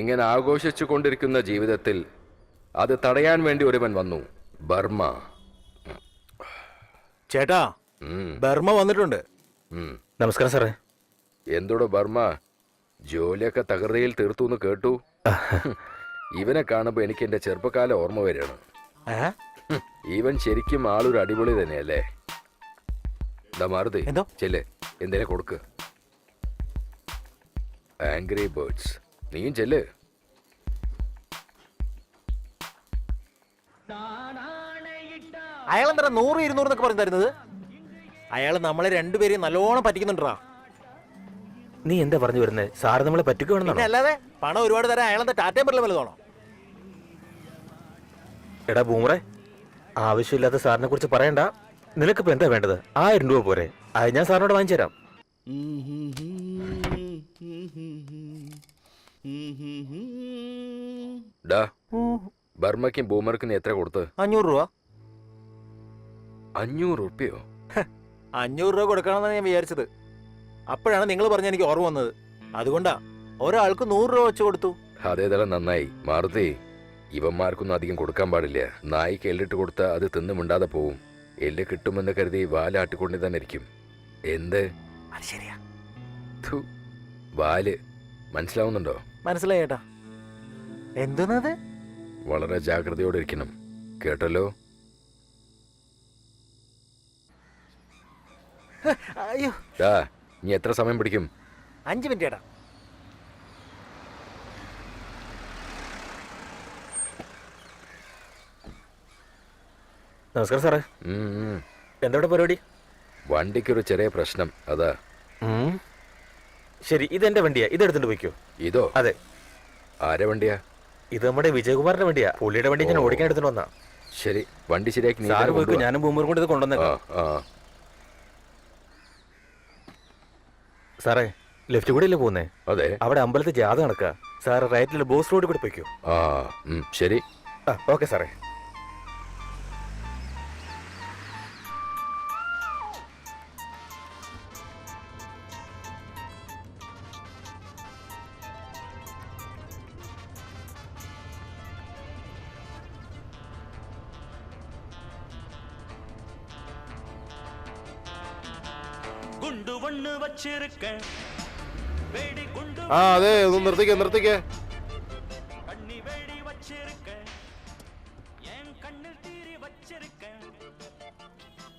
ഇങ്ങനെ ആഘോഷിച്ചു കൊണ്ടിരിക്കുന്ന ജീവിതത്തിൽ അത് തടയാൻ വേണ്ടി ഒരുവൻ വന്നു. ബർമ്മ. ചേട്ടാ, ബർമ്മ വന്നിട്ടുണ്ട്. നമസ്കാരം സാറേ. എന്തോടോ ബർമ്മ, ജോലിയൊക്കെ തകൃതിയിൽ തീർത്തു എന്ന് കേട്ടു. ഇവനെ കാണുമ്പോ എനിക്ക് എന്റെ ചെറുപ്പക്കാലം ഓർമ്മ വരികയാണ്. ഇവൻ ശരിക്കും ആളൊരു അടിപൊളി തന്നെയല്ലേ? മാറുതി ചെല്ലേ, എന്തേലും കൊടുക്ക്. ആംഗ്രി ബേർഡ്സ്, നീയും ചെല്ല്. അയാളെന്താ 100-200 എന്നൊക്കെ പറഞ്ഞു തരുന്നത്? അയാൾ നമ്മളെ രണ്ടുപേരെയും നല്ലോണം പറ്റിക്കുന്നുണ്ടാ. നീ എന്താ പറഞ്ഞു വരുന്നത്? സാറ് നമ്മളെ പറ്റിക്കുവാണെന്നാണ്. അല്ലാതെ പണം ഒരുപാട് തരാൻ അയാളെന്താ ടാറ്റയും പറഞ്ഞ വലുതാണോ? എടാ ബൂമറെ, ആവശ്യമില്ലാത്ത സാറിനെ കുറിച്ച് പറയണ്ട. നിനക്കിപ്പോ എന്താ വേണ്ടത്? 1000 രൂപ പോരെ? അത് ഞാൻ സാറിനോട് വാങ്ങിച്ചു തരാം. ബർമ്മയ്ക്കും ബൂമർക്കും എത്ര കൊടുത്ത്? 500 രൂപ. 500 രൂപയോ? 500 രൂപ കൊടുക്കണമെന്നാണ് ഞാൻ വിചാരിച്ചത്. അപ്പോഴാണ് നിങ്ങൾ പറഞ്ഞ എനിക്ക് ഓർമ്മ വന്നത്. അതുകൊണ്ടാ ഒരാൾക്ക് 100 രൂപ വെച്ച് കൊടുത്തു. അതേതളം നന്നായി. മാറുതി, ഇവന്മാർക്കൊന്നും അധികം കൊടുക്കാൻ പാടില്ല. നായിക്ക് എല്ലിട്ട് കൊടുത്താൽ അത് തിന്നു മിണ്ടാതെ പോവും. എല്ല് കിട്ടുമെന്ന് കരുതി വാലാട്ടിക്കൊണ്ട് തന്നെ ഇരിക്കും. എന്ത് ശരിയാ? വാല് മനസ്സിലാവുന്നുണ്ടോ? മനസ്സിലായി ചേട്ടാ. എന്തെന്നത്? വളരെ ജാഗ്രതയോടെ ഇരിക്കണം, കേട്ടല്ലോ? അയ്യോ, നീ എത്ര സമയം പിടിക്കും? 5 മിനിറ്റ് ചേട്ടാ. നമസ്കാരം സാറേ. എന്താ പരിപാടി? വണ്ടിക്കൊരു ചെറിയ പ്രശ്നം, അതാ. ശരി, ഇതെന്റെ വണ്ടിയാ, ഇതെടുത്തിട്ട് പോയിക്കോ. ഇതോ? അതെ. ആരെ വണ്ടിയാ? ഇത് നമ്മുടെ വിജയകുമാറിന്റെ വണ്ടിയാ. പുള്ളിയുടെ വണ്ടി ഞാൻ ഓടിക്കാൻ എടുത്തിട്ട് വന്നാ. ശരി, വണ്ടി ശരിയാക്കി സാറ് പോയിക്കോ, ഞാനും ബൂമറും കൊണ്ട് ഇത് കൊണ്ടുവന്നേക്കാം. സാറേ, ലെഫ്റ്റ് കൂടെ അല്ലേ പോകുന്നേ? അതെ. അവിടെ അമ്പലത്തിൽ ജാഥ നടക്കുക. സാറ് റൈറ്റിൽ ബോസ് റോഡിൽ കൂടെ പോയിക്കോ. ശരി. ഓക്കെ സാറേ. അതെ, ഒന്ന് നിർത്തിക്കേ.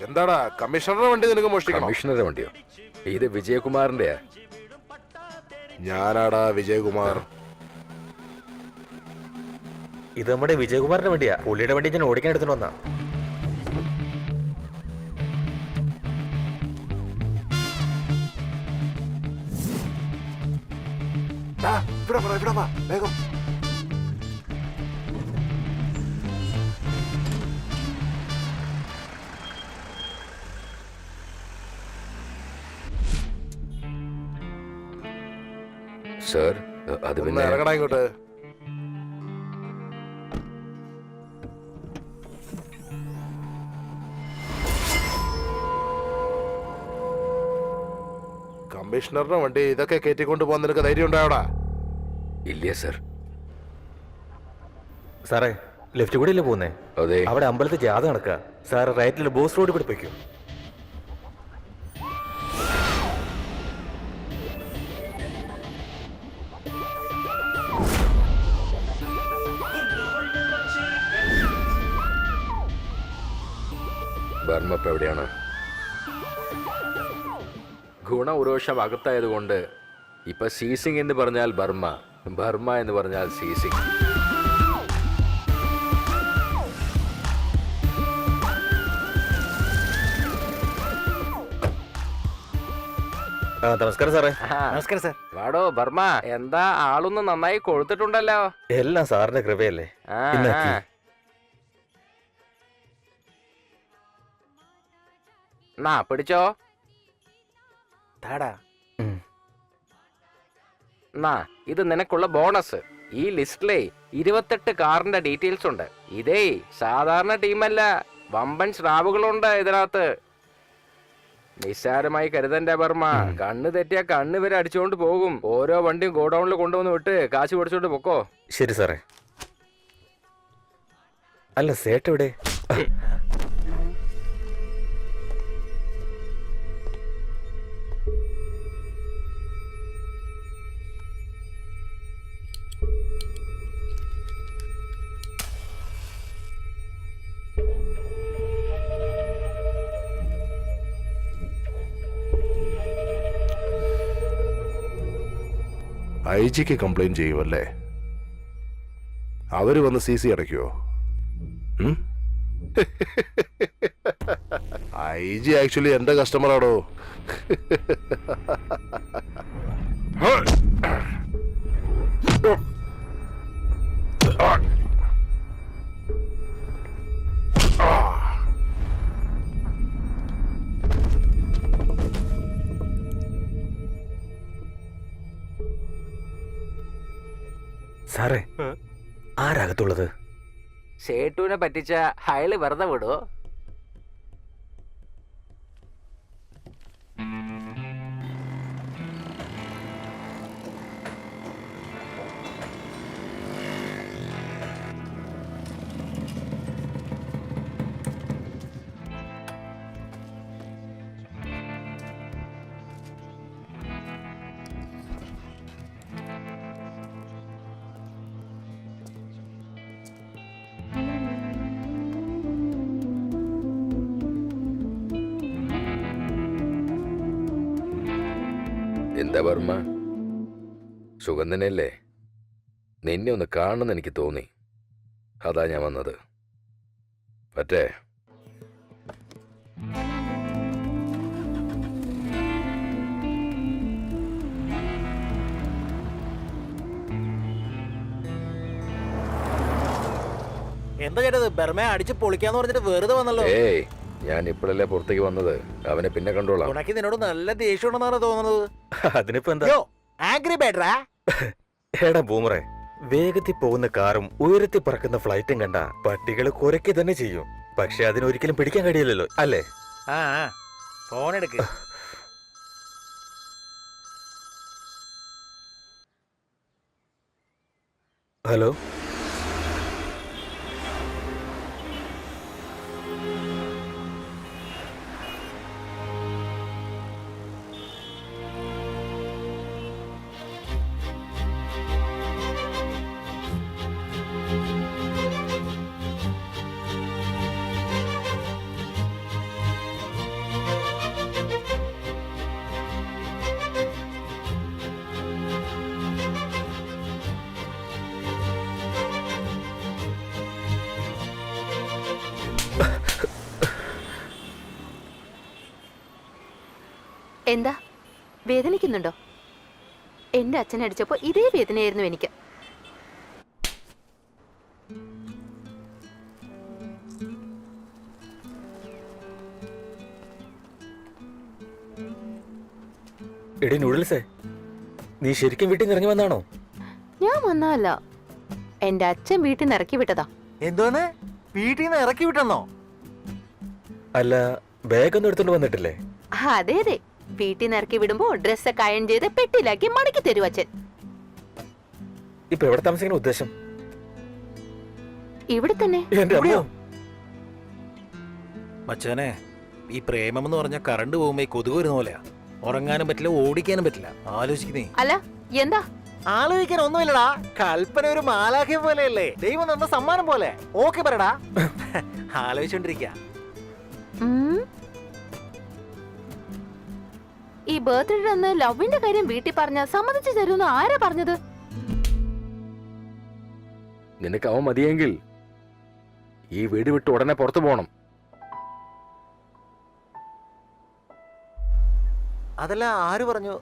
എന്താടാ, കമ്മീഷണറുടെ വണ്ടി നിനക്ക് മോഷ്ടിക്കണം? കമ്മീഷണറുടെ വണ്ടിയോ? ഇത് വിജയകുമാറിന്റെയാ. ഞാനാടാ വിജയകുമാർ. ഇത് നമ്മുടെ വിജയകുമാറിന്റെ വണ്ടിയാ. പുള്ളിയുടെ വണ്ടി ഞാൻ ഓടിക്കാൻ എടുത്തിട്ട് വന്നാ. ഇവിടെ വാ, വേഗം. സർ, അത് പിന്നെ ഇറങ്ങടാ ഇങ്ങോട്ട്. കമ്മീഷണറുടെ വണ്ടി ഇതൊക്കെ കയറ്റിക്കൊണ്ട് പോകാൻ നിനക്ക് ധൈര്യം ഉണ്ടായോടാ? ഇല്ല സർ. സാറേ, ലെഫ്റ്റ് കൂടെ അല്ലേ പോകുന്നേ? അതെ. അവിടെ അമ്പലത്തിൽ ജാഥ നടക്കുക. സാറ് റൈറ്റിൽ ബോസ് റോഡിൽ കൂടെ പോയിക്കോ. ബർമ്മ ഇപ്പൊ എവിടെയാണ്? ഗുണ ഉരോഷം അകത്തായതുകൊണ്ട് ഇപ്പൊ സീസിംഗ് എന്ന് പറഞ്ഞാൽ ബർമ്മ, ബർമ്മ എന്ന് പറഞ്ഞാൽ സീസിംഗ്. നമസ്കാരം സാറേ. നമസ്കാരം സാർ. വാടോ ബർമ്മ, എന്താ ആളൊന്ന് നന്നായി കൊഴുത്തിട്ടുണ്ടല്ലോ. എല്ലാം സാറിന്റെ കൃപയല്ലേ. പിടിച്ചോ. ഇത് നിനക്കുള്ള ബോണസ്. ഈ ലിസ്റ്റിലെ 28 കാറിന്റെ ഡീറ്റെയിൽസ് ഉണ്ട്. ഇതേ സാധാരണ ടീമല്ല, വമ്പൻ സ്രാവുകളുണ്ട് ഇതിനകത്ത്. നിസ്സാരമായി കരുതണ്ട വർമ്മ. കണ്ണ് തെറ്റിയാ കണ്ണ് വരെ അടിച്ചുകൊണ്ട് പോകും. ഓരോ വണ്ടിയും ഗോഡൌണിൽ കൊണ്ടുവന്ന് വിട്ട് കാശ് പൊടിച്ചോണ്ട് പൊക്കോ. ശരി സാറേ. അല്ല സേട്ട് എവിടെ? ഐ ജിക്ക് കംപ്ലൈന്റ് ചെയ്യുമല്ലേ? അവര് വന്ന് CC അടയ്ക്കുവോ? IG ആക്ച്വലി എന്റെ കസ്റ്റമറാണോ? സാറേ, ആരകത്തുള്ളത്? സേട്ടുവിനെ പറ്റിച്ച അയാള് വെറുതെ വിടുവോ? എന്താ വർമ്മ, സുഖം തന്നെയല്ലേ? നിന്നെ ഒന്ന് കാണണമെന്ന് എനിക്ക് തോന്നി, അതാ ഞാൻ വന്നത്. പറ്റേ? എന്താ ചേട്ടത്? ബർമയെ അടിച്ച് പൊളിക്കാന്ന് പറഞ്ഞിട്ട് വെറുതെ വന്നല്ലോ. ഏയ്, ഞാൻ ഇപ്പോഴല്ലേ പുറത്തേക്ക് വന്നത്. അവനെ പിന്നെ കണ്ടോളാം. ഉണക്കി നിന്നോട് നല്ല ദേഷ്യമുണ്ടെന്നാണ് തോന്നുന്നത്. അതിനിപ്പോ എന്താ? യോ, ആംഗ്രി ബേഡറാ. എടാ ബൂമറെ, വേഗത്തിൽ പോകുന്ന കാറും ഉയരത്തിൽ പറക്കുന്ന ഫ്ലൈറ്റും കണ്ട പട്ടികൾ കുരയ്ക്ക് തന്നെ ചെയ്യും. പക്ഷെ അതിനൊരിക്കലും പിടിക്കാൻ കഴിയില്ലല്ലോ, അല്ലേ? ആ, ഫോൺ എടുക്ക്. ഹലോ, എന്താ വേദനിക്കുന്നുണ്ടോ? എന്റെ അച്ഛനെ അടിച്ചപ്പോ ഇതേ വേദനയായിരുന്നു എനിക്ക്. എടി നൂഡിൽസേ, നീ ശരിക്കും വീട്ടിൽ നിന്ന് ഇറങ്ങി വന്നാണോ? ഞാൻ വന്നതല്ല, എന്റെ അച്ഛൻ വീട്ടിൽ നിന്ന് ഇറക്കി വിട്ടതാ. എന്തോന്ന്? വീട്ടിൽ നിന്ന് ഇറക്കി വിട്ടെന്നോ? അല്ല, ബാഗൊന്നും എടുത്തോണ്ട് വന്നിട്ടില്ലേ? അതെ അതെ, വീട്ടിൽ നിന്ന് ഇറക്കി വിടുമ്പോ ഡ്രസ്സൊക്കെ അയൺ ചെയ്ത് പെട്ടിയിലാക്കി മടക്കി തരും അച്ഛൻ. ഇപ്പൊ എവിടെ താമസിക്കുന്ന ഉദ്ദേശം? ഇവിടെ തന്നെ. എന്റെ അമ്മയോ? മച്ചാനെ, ഈ പ്രേമം എന്ന് പറഞ്ഞാൽ കറണ്ട് പോകുമ്പോ ഈ കൊതുക് വരുന്ന പോലെയാ. ഉറങ്ങാനും പറ്റില്ല, ഓടിക്കാനും പറ്റില്ല. ആലോചിക്കുന്നേ. അല്ല എന്താ? ആലോചിക്കാൻ ഒന്നുമില്ലടാ. കൽപ്പന ഒരു മാലാഖ്യം പോലെയല്ലേ, ദൈവം തന്ന സമ്മാനം പോലെ. ഓക്കെ പറയടാ. ആലോചിച്ചോണ്ടിരിക്ക. ഈ ബർത്ത്ഡേ അന്ന് ലവിന്റെ കാര്യം വീട്ടിൽ പറഞ്ഞ സമ്മതിച്ചു തരുമെന്ന് ആരാ പറഞ്ഞത്? നിനക്ക് അവൻ മതിയെങ്കിൽ ഈ വീട് വിട്ട് ഉടനെ പുറത്തു പോകണം. അതല്ല, ആര് പറഞ്ഞു?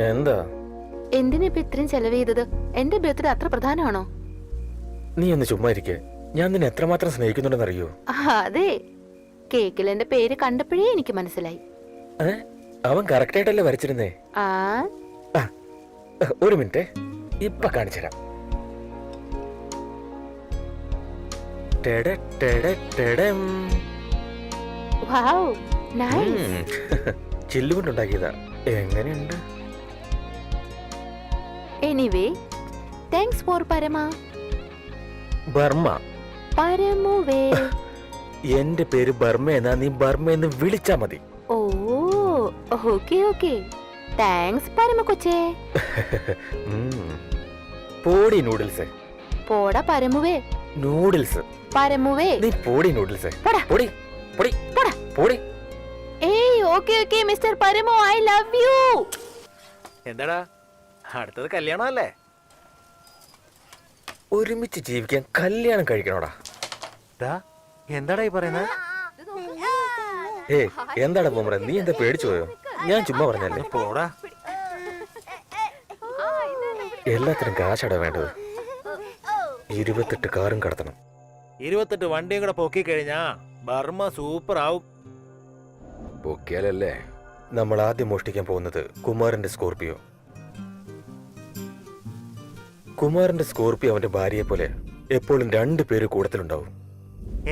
എന്താ? എന്തിനാ ഇപ്പൊ ഇത്രയും ചെലവ് ചെയ്തത്? എന്റെ ബർത്ത്ഡേ അത്ര പ്രധാനമാണോ? നീ ഒന്ന് ചുമ്മാ ഇരിക്കെ. ഞാൻ നിന്നെ എത്രമാത്രം സ്നേഹിക്കുന്നുണ്ടെന്നറിയോ? അതെ, കേക്കിൽ എന്റെ പേര് കണ്ടപ്പോഴേ എനിക്ക് മനസ്സിലായി. അവൻ കറക്റ്റ് ആയിട്ടല്ലേ വരച്ചിരുന്നേ. ആ ഒരു മിനിറ്റ്, ഇപ്പൊ കാണിച്ചുതരാം. Wow, nice. ചില്ലുകൊണ്ടുണ്ടാക്കിയതാ. എങ്ങനെയുണ്ട്? എനിവേ, താങ്ക്സ് ഫോർ പരമ. ബർമ്മ. പരമുവേ. എന്റെ പേര് ബർമ്മ എന്നാ, നീ ബർമ്മ എന്ന് വിളിച്ചാ മതി. ഓ, ഓക്കേ ഓക്കേ. താങ്ക്സ് പരമ കൊച്ചേ. പോടി നൂഡിൽസ്. പോടാ പരമുവേ. നൂഡിൽസ്. പരമുവേ. നീ പോടി നൂഡിൽസ്. പോടാ. പോടി പോടി പോടാ. പോടി. ഏയ്, okay okay mister Paramu, I love U. എന്താടാ, അടുത്തത് കല്യാണമല്ലേ? ഒരുമിച്ച് ജീവിക്കാൻ കല്യാണം കഴിക്കണോടാ? എന്താടാ ഈ പറയുന്നത്? എന്താടാ പൂമറ, നീ എന്താ പേടിച്ചു പോയോ? ഞാൻ ചുമ്മാ പറഞ്ഞല്ലേ. പോടാ. എല്ലാത്തിനും കാശാടാ വേണ്ടത്. 28 കാറും കടത്തണം. 28 വണ്ടിയും കൂടെ പൊക്കി കഴിഞ്ഞാ ബർമ്മ സൂപ്പർ ആവും. പൊക്കിയാലല്ലേ. നമ്മൾ ആദ്യം മോഷ്ടിക്കാൻ പോകുന്നത് കുമാരന്റെ സ്കോർപിയോ. കുമാരന്റെ സ്കോർപിയോ അവന്റെ ഭാര്യയെ പോലെ എപ്പോഴും 2 പേര് കൂടത്തിലുണ്ടാവും.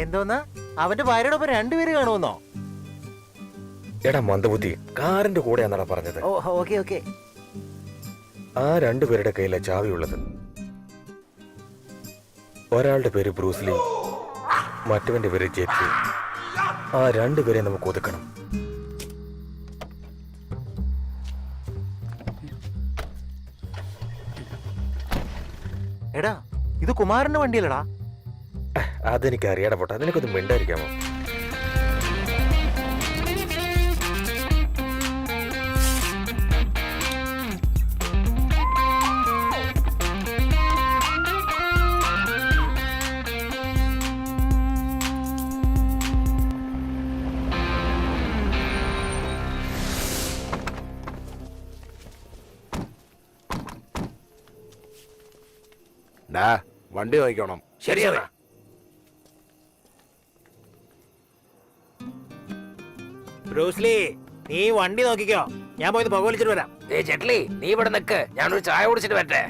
എന്തോന്നാ, അവന്റെ ഭാര്യയുടെ ഒപ്പം 2 പേര് കാണുമെന്നോ? എടാ മന്ദബുദ്ധി, കാറിന്റെ കൂടെയാന്നാടാ പറഞ്ഞത്. Okay okay. ആ 2 പേരുടെ കയ്യിലെ ചാവിയുള്ളത്. ഒരാളുടെ പേര് ബ്രൂസ്ലി, മറ്റവന്റെ പേര് ജെറ്റ്. ആ 2 പേരെ നമുക്ക് ഒതുക്കണം. എടാ, ഇത് കുമാരന്റെ വണ്ടിയല്ലടാ. അതെനിക്ക് അറിയാടാ പോട്ടെ, നിനക്കൊന്ന് മിണ്ടായിരിക്കാമോ? ഡാ, വണ്ടി നോക്കണം. ശരിയാണ്. ബ്രൂസ്ലി, നീ വണ്ടി നോക്കിക്കോ, ഞാൻ പോയത് പുക വലിച്ചിട്ട് വരാം. ചെട്ലി, നീ ഇവിടെ നിക്ക്, ഞാനൊരു ചായ കുടിച്ചിട്ട് വരട്ടെ.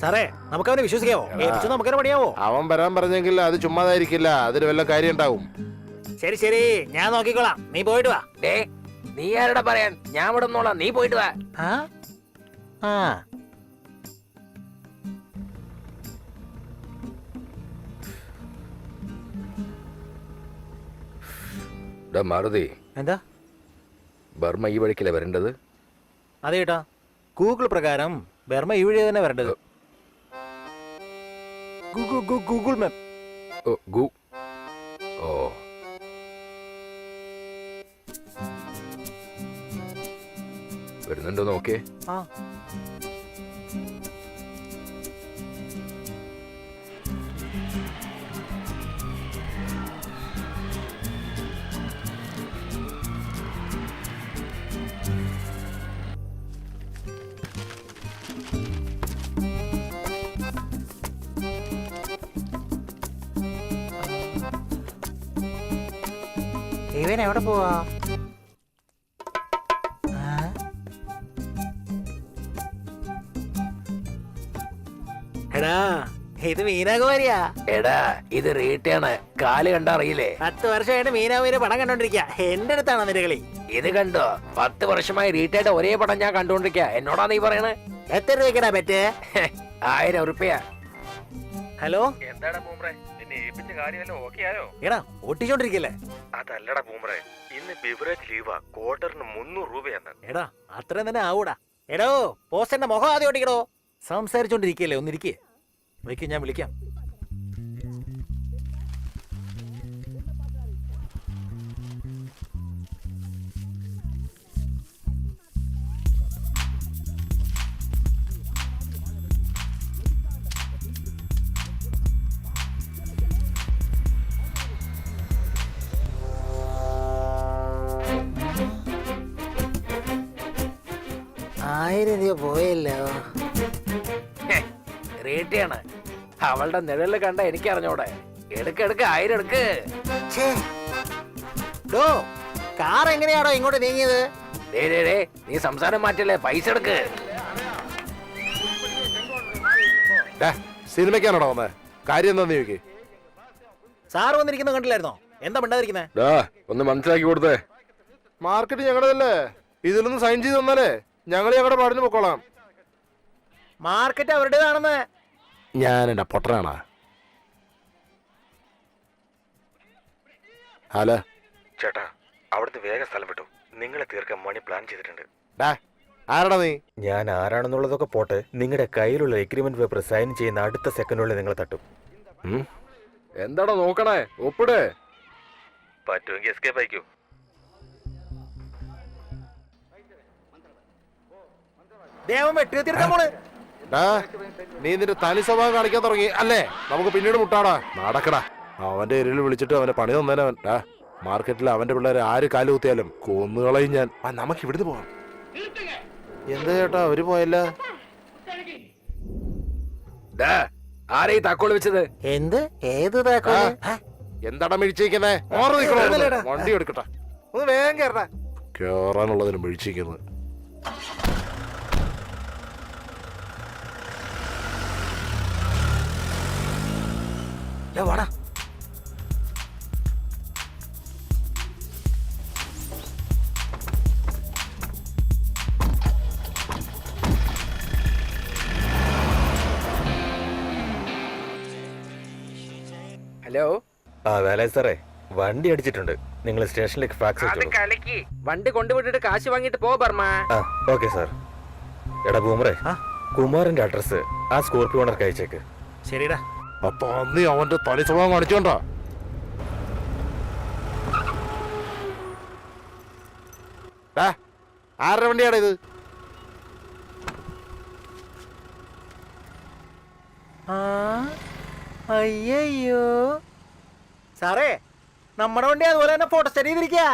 സാറേ, നമുക്ക് അവനെ വിശ്വസിക്കാവോ? ഏൽപ്പിച്ചു നമുക്കതിനെ പണിയാവോ? അവൻ വരാൻ പറഞ്ഞെങ്കിൽ അത് ചുമ്മാതായിരിക്കില്ല, അതിന് വല്ല കാര്യം ഉണ്ടാവും. ശരി ശരി, ഞാൻ നോക്കിക്കോളാം, നീ പോയിട്ട് വാ. ഡേ, നീ ആരടാ പറയാൻ? ഞാൻ ഇവിടെ നിന്നോളാം, നീ പോയിട്ട് വാ. ആ ആ മാരുതി, എന്താ? ബർമ്മ ഈ വഴിക്കല്ലേ വരേണ്ടത്? അതെ ഏട്ടാ, ഗൂഗിൾ പ്രകാരം ബർമ്മ ഈ വഴി തന്നെ വരേണ്ടത്. Google map. ഓ വരുന്നുണ്ടോ നോക്കേ. ആ ഇവൻ എവിടെ പോവാ? എടാ, ഇത് മീനാകുമാരിയാ. എടാ, ഇത് റീറ്റാണ്, കാല് കണ്ടറിയില്ലേ? 10 വർഷമായിട്ട് മീനാകുമാരി പടം കണ്ടോണ്ടിരിക്കുക. എന്റെ അടുത്താണോ നിന്റെ കളി? ഇത് കണ്ടോ, 10 വർഷമായി റീറ്റായിട്ട് ഒരേ പടം ഞാൻ കണ്ടോണ്ടിരിക്കുക. എന്നോടാ നീ പറയണേ? എത്ര രൂപയ്ക്കടാ പറ്റേ? 1000 ഉറുപ്പ്യ. ഹലോ, എന്താടാ പൂമറേ, നിന്നെ ഏൽപ്പിച്ച കാര്യമല്ലോ ഓക്കെ ആയോ? എടാ ഓട്ടിച്ചോണ്ടിരിക്കല്ലേ? അതല്ലടാ പൂമറേ, ഇന്ന് ബിവറേജ് ലീവാ, ക്വാർട്ടറിന് 300 രൂപയാണ്. എടാ, അത്രയും തന്നെ ആവൂടാ. എടോ, പോസ്റ്ററിന്റെ മുഖം ആദ്യം ഓട്ടിക്കടോ. സംസാരിച്ചോണ്ടിരിക്കല്ലേ, ഒന്നിരിക്കേ. വയ്ക്കും, ഞാൻ വിളിക്കാം. രൂപ പോയല്ലോ. റീറ്റയാണ് അവളുടെ നിഴല് കണ്ട എനിക്ക് അറിഞ്ഞൂടെ. എടുക്ക് 1000 എടുക്ക്. ഡോ, കാർ എങ്ങനെയാണോ ഇങ്ങോട്ട് നീങ്ങിയത്? ഡേ നീ സംസാരം മാറ്റല്ലേ, പൈസ എടുക്ക്. സിനിമയ്ക്കാണോ വന്നേ? കാര്യം എന്താന്ന് ചോദിക്കേ. സാറ് വന്നിരിക്കുന്നത് കണ്ടില്ലായിരുന്നോ? എന്താ മിണ്ടാതിരിക്കുന്നേ? ഡാ ഒന്ന് മനസ്സിലാക്കി കൊടുത്തേ. മാർക്കറ്റ് ഞങ്ങളുടെതല്ലേ, ഇതിലൊന്ന് സൈൻ ചെയ്ത് തന്നാലേ ഞങ്ങൾ ഞങ്ങളുടെ പാടിന് പൊക്കോളാം. മാർക്കറ്റ് അവരുടേതാണെന്ന്. ഞാൻ എന്റെ പൊട്ടനാണാ? ഹലോ ചേട്ടാ, അവിടുത്തെ വേഗം സ്ഥലം വിട്ടു. നിങ്ങളെ തീർക്കാൻ മണി പ്ലാൻ ചെയ്തിട്ടുണ്ട്. ആരാടാ നീ? ഞാൻ ആരാണെന്നുള്ളതൊക്കെ പോട്ടെ, നിങ്ങളുടെ കയ്യിലുള്ള എഗ്രിമെന്റ് പേപ്പർ സൈൻ ചെയ്യുന്ന അടുത്ത സെക്കൻഡുള്ളിൽ നിങ്ങൾ തട്ടും. എന്താടാ നോക്കണേ, ഒപ്പിട്. പറ്റുമെങ്കിൽ എസ്കേപ്പ് അയക്കൂ. ദേവം വെട്ടി തീർക്കാൻ പോണ്. നീ നിന്റെ തനി സ്വഭാവം കാണിക്കാൻ തുടങ്ങി അല്ലേ? നമുക്ക് പിന്നീട് മുട്ടാടാ. നടക്കടാ. അവന്റെ എരിയിൽ വിളിച്ചിട്ട് അവന്റെ പണി തന്നേനവൻ. മാർക്കറ്റിൽ അവന്റെ പിള്ളേരെ ആര് കാല് കുത്തിയാലും കൊന്നുകളയും ഞാൻ. നമുക്ക് ഇവിടുന്ന് പോവാം. എന്താ ചേട്ടാ അവര് പോയല്ല? ആരെ താക്കോല് വെച്ചത്? എന്ത്? ഏത് താക്കോല്? എന്താടാ മിഴിച്ചിരിക്കുന്നേ? വണ്ടി എടുക്കട്ടെ, ഒന്ന് വേഗം കേറടാ. കേറാനുള്ളതിന് മിഴിച്ചിരിക്കുന്നത്. വാടാ. ഹലോ. വേല സാറേ, വണ്ടി അടിച്ചിട്ടുണ്ട്. നിങ്ങൾ സ്റ്റേഷനിലേക്ക് ഫാക്സ് അത് കലക്കി. വണ്ടി കൊണ്ടുവിട്ടിട്ട് കാശ് വാങ്ങിട്ട് പോ ബർമ്മ. Okay sir. എടാ ബൂമറേ, കുമാറിന്റെ അഡ്രസ് ആ സ്കോർപ്പിയോ ഓണർക്ക് അയച്ചേക്ക്. ശരിടാ. അപ്പൊ അന്ന് അവന്റെ തനി സ്വഭാവം കാണിച്ചോണ്ടാ. ആരുടെ വണ്ടിയാടാ ഇത്? അയ്യോ സാറേ, നമ്മുടെ വണ്ടി അതുപോലെ തന്നെ ഫോട്ടോ സ്റ്റഡി ചെയ്തിരിക്കുക.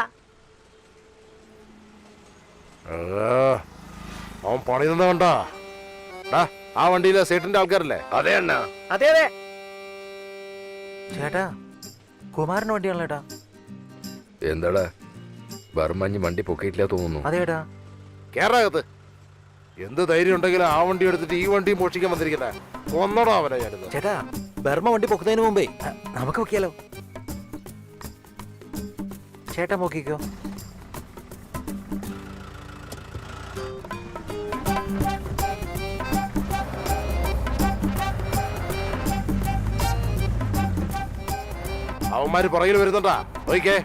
അവൻ പണി തന്ന കണ്ടാ. ആ വണ്ടിയിലെ സേട്ടിന്റെ ആൾക്കാരല്ലേ? അതെ അണ്ണ. അതെ അതെ ചേട്ടാ, കുമാരന്റെ വണ്ടിയാണല്ലോ ചേട്ടാ. എന്താടാ ബർമ്മഞ്ഞ് വണ്ടി പൊക്കിയിട്ടില്ല തോന്നുന്നു. അതെ ചേട്ടാ. കേരളത്ത് എന്ത് ധൈര്യം ഉണ്ടെങ്കിലും ആ വണ്ടി എടുത്തിട്ട് ഈ വണ്ടിയും മോഷിക്കാൻ വന്നിരിക്കുന്നേ. കൊന്നോടാ അവനെ ഞാനിത്. ചേട്ടാ, ബർമ്മ വണ്ടി പൊക്കുന്നതിന് മുമ്പേ നമുക്ക് പൊക്കിയാലോ? ചേട്ടാ പൊക്കിക്കോ. അവന്മാര് പുറകിൽ വരുന്നുണ്ടാ, നോക്കേ.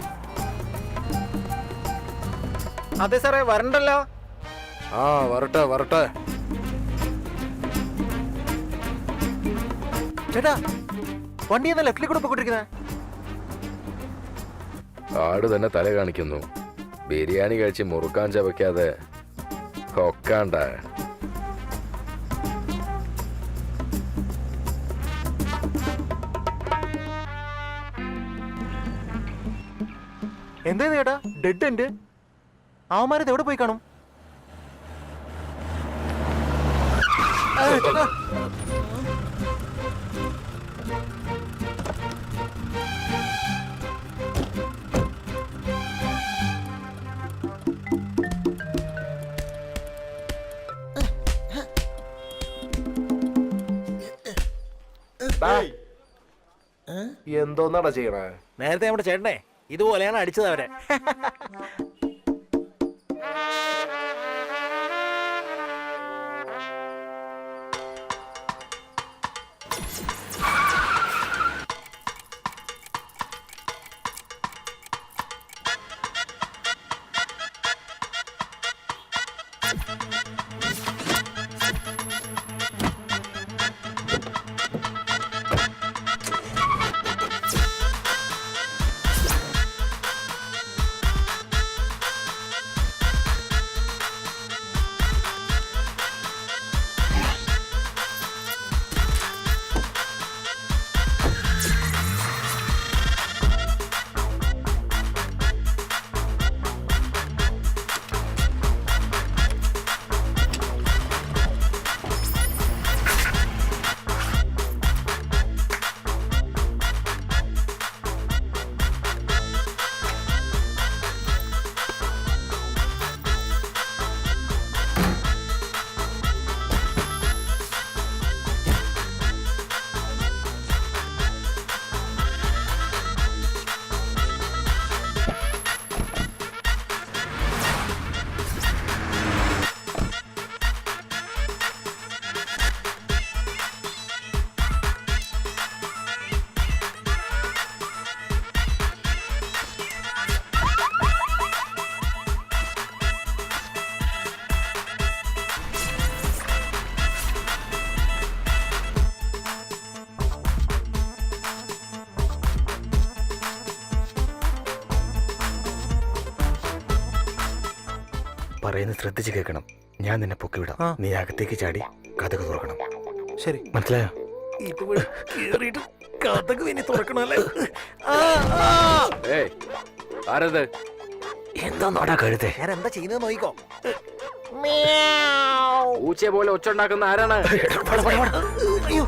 അതെ സാറേ, വരണ്ടല്ലോ. വരട്ടെ വരട്ടെ. ചേട്ടാ, വണ്ടി എന്നാ ലെഫ്റ്റിൽ കൂടെ പോയിക്കൊണ്ടിരിക്കുന്നത്. ആട് തന്നെ തല കാണിക്കുന്നു. ബിരിയാണി കഴിച്ച് മുറുക്കാൻ ചവയ്ക്കാതെ ഒക്കാണ്ട. എന്താ ചേട്ടാ ഡെഡ് എൻഡ്? അവന്മാരത് എവിടെ പോയി കാണും? എന്തോന്നാടാ ചെയ്യണേ? നേരത്തെ നമ്മുടെ ചേട്ടനെ ഇതുപോലെയാണ് അടിച്ചത് അവരെ. പറയുന്നത് ശ്രദ്ധിച്ച് കേൾക്കണം. ഞാൻ നിന്നെ പൊക്കി വിടാം. ആ. നീ അകത്തേക്ക് ചാടി കഥക തുറക്കണം. ശരി. മനസ്സിലായോ? ഇതുവഴി കേറിയിട്ട് കഥക് ഇനി തുറക്കണല്ലേ? ഏയ് ആരത്? എന്താ നോടാ കഴുതേ? ഞാൻ എന്താ ചെയ്യുന്നത് നോയിക്കോ. പൂച്ചയെ പോലെ ഒച്ച ഉണ്ടാക്കുന്ന ആരാണ്? അയ്യോ.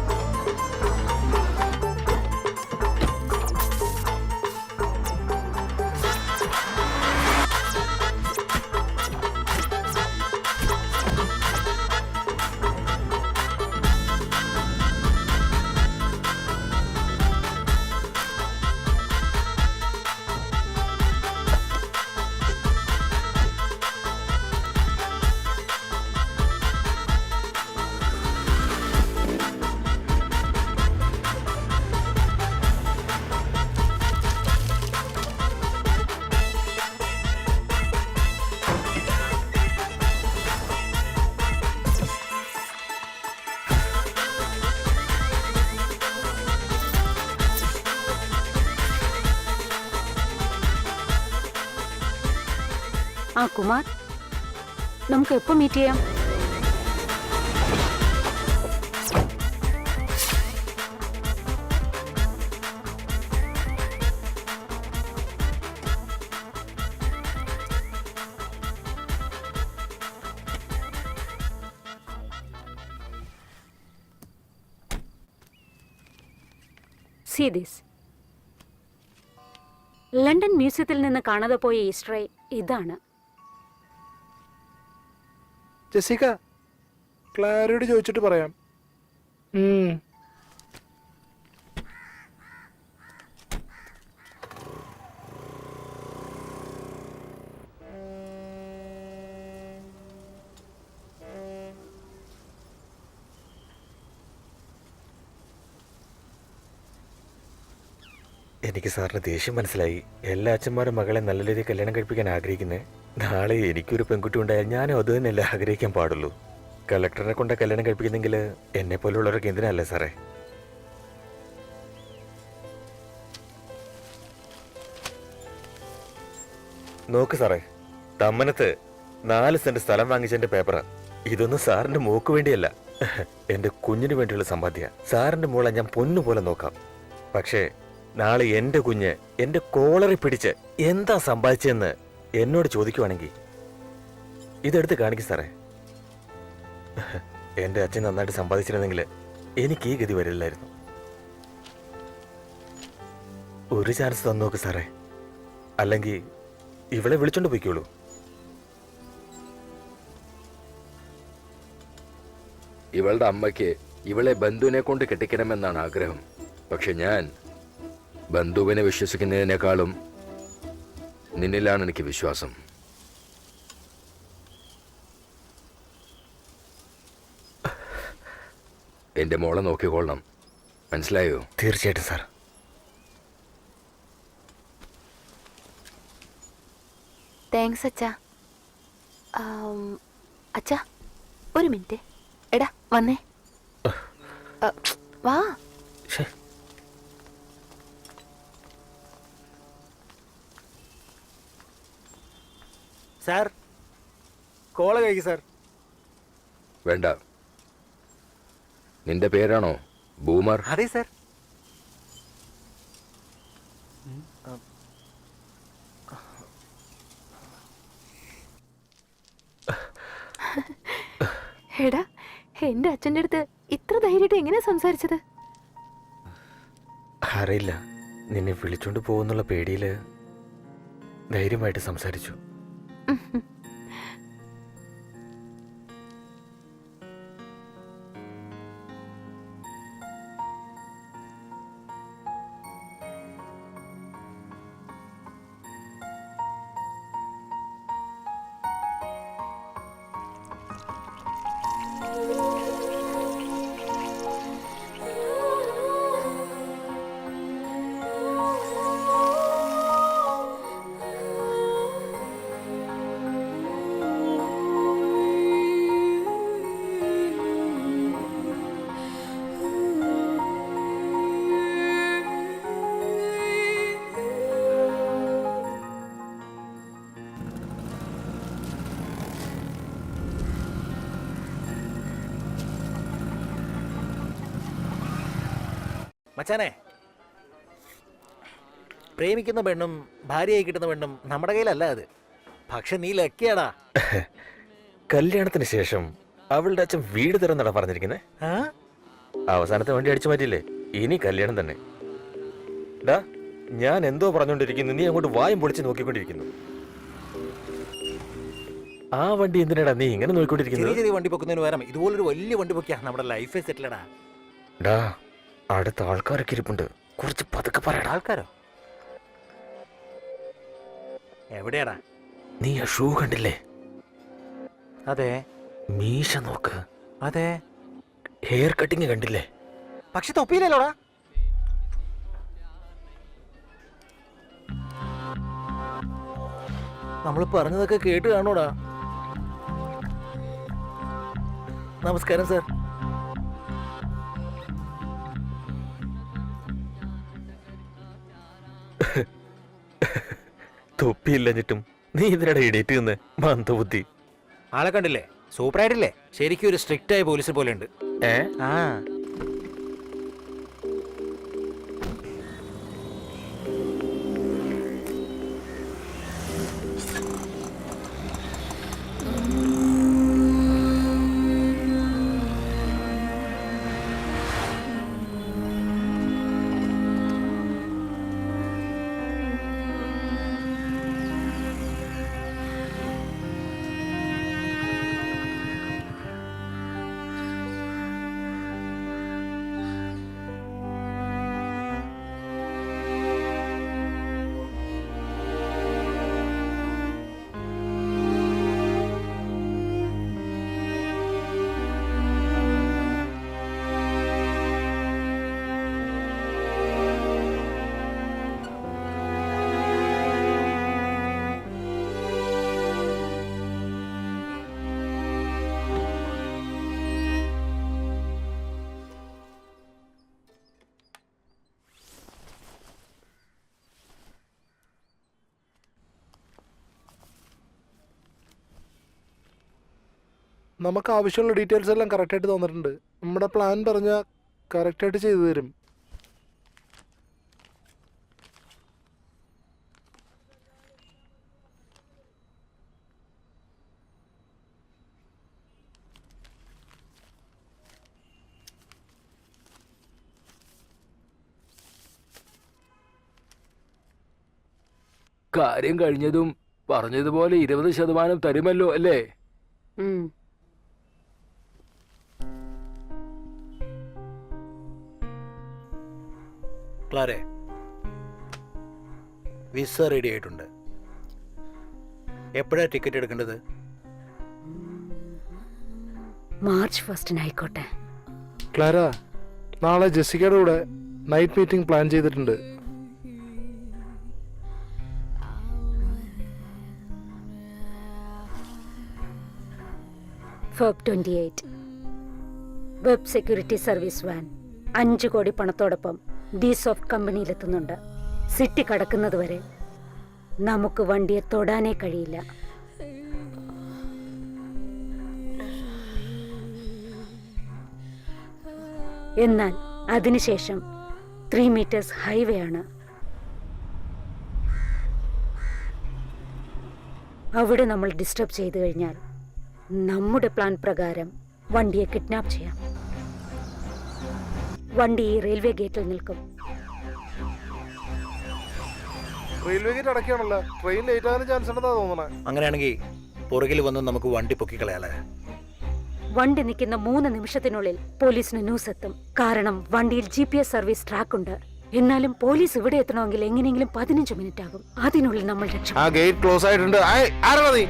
ആ കുമാർ, നമുക്ക് എപ്പോ മീറ്റ് ചെയ്യാം? See this. ലണ്ടൻ മ്യൂസിയത്തിൽ നിന്ന് കാണാതെ പോയ ഈസ്റ്റർ egg ഇതാണ്. ജെസിക്ക, ക്ലാരയോട് ചോദിച്ചിട്ട് പറയാം. എനിക്ക് സാറിന് ദേഷ്യം മനസ്സിലായി. എല്ലാ അച്ഛന്മാരും മകളെ നല്ല രീതിയിൽ കല്യാണം കഴിപ്പിക്കാൻ ആഗ്രഹിക്കുന്നേ. നാളെ എനിക്കൊരു പെൺകുട്ടി ഉണ്ടായാൽ ഞാനും അത് തന്നെയല്ലേ ആഗ്രഹിക്കാൻ പാടുള്ളൂ. കളക്ടറിനെ കൊണ്ട് കല്യാണം കഴിപ്പിക്കുന്നെങ്കിൽ എന്നെ പോലുള്ളവർക്ക് എന്തിനല്ലേ സാറേ? നോക്ക് സാറേ, തമ്മനത്ത് 4 സെന്റ് സ്ഥലം വാങ്ങിച്ചതിന്റെ പേപ്പറാ. ഇതൊന്നും സാറിന്റെ മോക്ക് വേണ്ടിയല്ല, എന്റെ കുഞ്ഞിന് വേണ്ടിയുള്ള സമ്പാദ്യ. സാറിന്റെ മോളെ ഞാൻ പൊന്നുപോലെ നോക്കാം. പക്ഷേ നാളെ എന്റെ കുഞ്ഞ് എന്റെ കോളറി പിടിച്ച് എന്താ സമ്പാദിച്ചെന്ന് എന്നോട് ചോദിക്കുവാണെങ്കിൽ ഇതെടുത്ത് കാണിക്കും സാറേ. എന്റെ അച്ഛൻ നന്നായിട്ട് സമ്പാദിച്ചിരുന്നെങ്കിൽ എനിക്ക് ഈ ഗതി വരില്ലായിരുന്നു. ഒരു ചാൻസ് തന്നോക്ക് സാറേ, അല്ലെങ്കിൽ ഇവളെ വിളിച്ചോണ്ട് പോയിക്കോളൂ. ഇവളുടെ അമ്മയ്ക്ക് ഇവളെ ബന്ധുവിനെ കൊണ്ട് കെട്ടിക്കണമെന്നാണ് ആഗ്രഹം. പക്ഷെ ഞാൻ ബന്ധുവിനെ വിശ്വസിക്കുന്നതിനേക്കാളും നിന്നിലാണ് എനിക്ക് വിശ്വാസം. എന്റെ മോളെ നോക്കിക്കൊള്ളണം, മനസ്സിലായോ? തീർച്ചയായിട്ടും സാർ. താങ്ക്സ് അച്ഛാ. അച്ഛാ ഒരു മിനിറ്റ്. എടാ വന്നേ. വാ. സാർ, കോള കഴിക്കും സാർ. വേണ്ട. നിന്റെ പേരാണോ ബൂമർ? അതെ സാർ. എടാ, എന്റെ അച്ഛൻ്റെ അടുത്ത് ഇത്ര ധൈര്യമായിട്ട് എങ്ങനെയാ സംസാരിച്ചത്? അറിയില്ല, നിന്നെ വിളിച്ചോണ്ട് പോകുന്നുള്ള പേടിയില് ധൈര്യമായിട്ട് സംസാരിച്ചു. മച്ചാനെ, പ്രേമിക്കുന്ന പെണ്ണും ഭാര്യയായി കിട്ടുന്ന പെണ്ണും നമ്മുടെ കയ്യിലല്ല അത്. പക്ഷെ നീ ലക്കിയാടാ. കല്യാണത്തിന് ശേഷം അവളുടെ അച്ഛൻ വീട് തരുന്നടാ പറഞ്ഞിരിക്കുന്നത്. ആ? അവസാനത്തെ വണ്ടി അടിച്ചു മാറ്റിയില്ലേ, ഇനി കല്യാണം തന്നെ. ഡാ, ഞാൻ എന്തോ പറഞ്ഞോണ്ടിരിക്കുന്നു, നീ അങ്ങോട്ട് വായും പൊളിച്ച് നോക്കിക്കൊണ്ടിരിക്കുന്നു. ആ വണ്ടി എന്തിനാടാ നീ ഇങ്ങനെ ചെറിയ നോക്കിക്കൊണ്ടിരിക്കുന്നത്? ചെറിയ വണ്ടി പൊക്കുന്നതിന് പകരം ഇതുപോലൊരു വലിയ വണ്ടി പൊക്കിയാ നമ്മുടെ ലൈഫ് സെറ്റിലടാ. ഡാ, അടുത്ത ആൾക്കാരൊക്കെ ഇരിപ്പുണ്ട്, കുറച്ച് പതുക്കെ പറയടാ. ആൾക്കാരോ? എവിടെയാടാ? നീ ആ ഷൂ കണ്ടില്ലേ? അതെ. മീശ നോക്ക്. അതെ. ഹെയർ കട്ടിങ് കണ്ടില്ലേ? പക്ഷെ തൊപ്പിയില്ലല്ലോടാ. നമ്മൾ പറഞ്ഞതൊക്കെ കേട്ട് കാണൂടാ. നമസ്കാരം സാർ. തൊപ്പിയില്ലഞ്ഞിട്ടും നീ ഇതിനിടെ ഇടയിട്ട് നിന്ന് മന്ദബുദ്ധി. ആളെ കണ്ടില്ലേ? സൂപ്പറായിട്ടില്ലേ? ശരിക്കും ഒരു സ്ട്രിക്റ്റ് ആയ പോലീസ് പോലെ ഉണ്ട്. ഏ ആ, നമുക്ക് ആവശ്യമുള്ള ഡീറ്റെയിൽസ് എല്ലാം കറക്റ്റായിട്ട് തന്നിട്ടുണ്ട്. നമ്മുടെ പ്ലാൻ പറഞ്ഞാൽ കറക്റ്റായിട്ട് ചെയ്തു തരും. കാര്യം കഴിഞ്ഞതും പറഞ്ഞതുപോലെ 20% തരുമല്ലോ അല്ലേ? ഉം. ക്ലാരെ, വിസ റെഡി ആയിട്ടുണ്ട്. എപ്പോഴാ ടിക്കറ്റ് എടുക്കേണ്ടത്? മാർച്ച് 1 ആയിക്കോട്ടെ. ക്ലാര, നാളെ ജെസിക്കയുടെ കൂടെ നൈറ്റ് മീറ്റിംഗ് പ്ലാൻ ചെയ്തിട്ടുണ്ട്. Feb 28 web security service van 5 കോടി പണത്തോടൊപ്പം ദി സോഫ്റ്റ് കമ്പനിയിലെത്തുന്നുണ്ട്. സിറ്റി കടക്കുന്നത് വരെ നമുക്ക് വണ്ടിയെ തൊടാനേ കഴിയില്ല. എന്നാൽ അതിനുശേഷം 3 മീറ്റേഴ്സ് ഹൈവേ ആണ്. അവിടെ നമ്മൾ ഡിസ്റ്റർബ് ചെയ്തു കഴിഞ്ഞാൽ നമ്മുടെ പ്ലാൻ പ്രകാരം വണ്ടിയെ കിഡ്നാപ്പ് ചെയ്യാം. വണ്ടി ഈ റെയിൽവേ ഗേറ്റിൽ നിൽക്കും. റെയിൽവേ ഗേറ്റ് അടയ്ക്കാണല്ലോ, ട്രെയിൻ ലേറ്റ് ആകാൻ ചാൻസ് ഉണ്ടെന്നാ തോന്നണേ. അങ്ങനെയാണെങ്കിൽ പുറകിൽ വന്ന് നമുക്ക് വണ്ടി പൊക്കിക്കളയാലേ? വണ്ടി നിൽക്കുന്ന 3 നിമിഷത്തിനുള്ളിൽ പോലീസിന് ന്യൂസ് എത്തും. കാരണം വണ്ടിയിൽ GPS സർവീസ് ട്രാക്ക് ഉണ്ട്. എന്നാലും പോലീസ് ഇവിടെ എത്തണമെങ്കിൽ എങ്ങനെയെങ്കിലും 15 മിനിറ്റ് ആകും. അതിനുള്ളിൽ നമ്മൾ രക്ഷപ്പെടും. ആ ഗേറ്റ് ക്ലോസ് ആയിട്ടുണ്ട്. ആരാ നീ?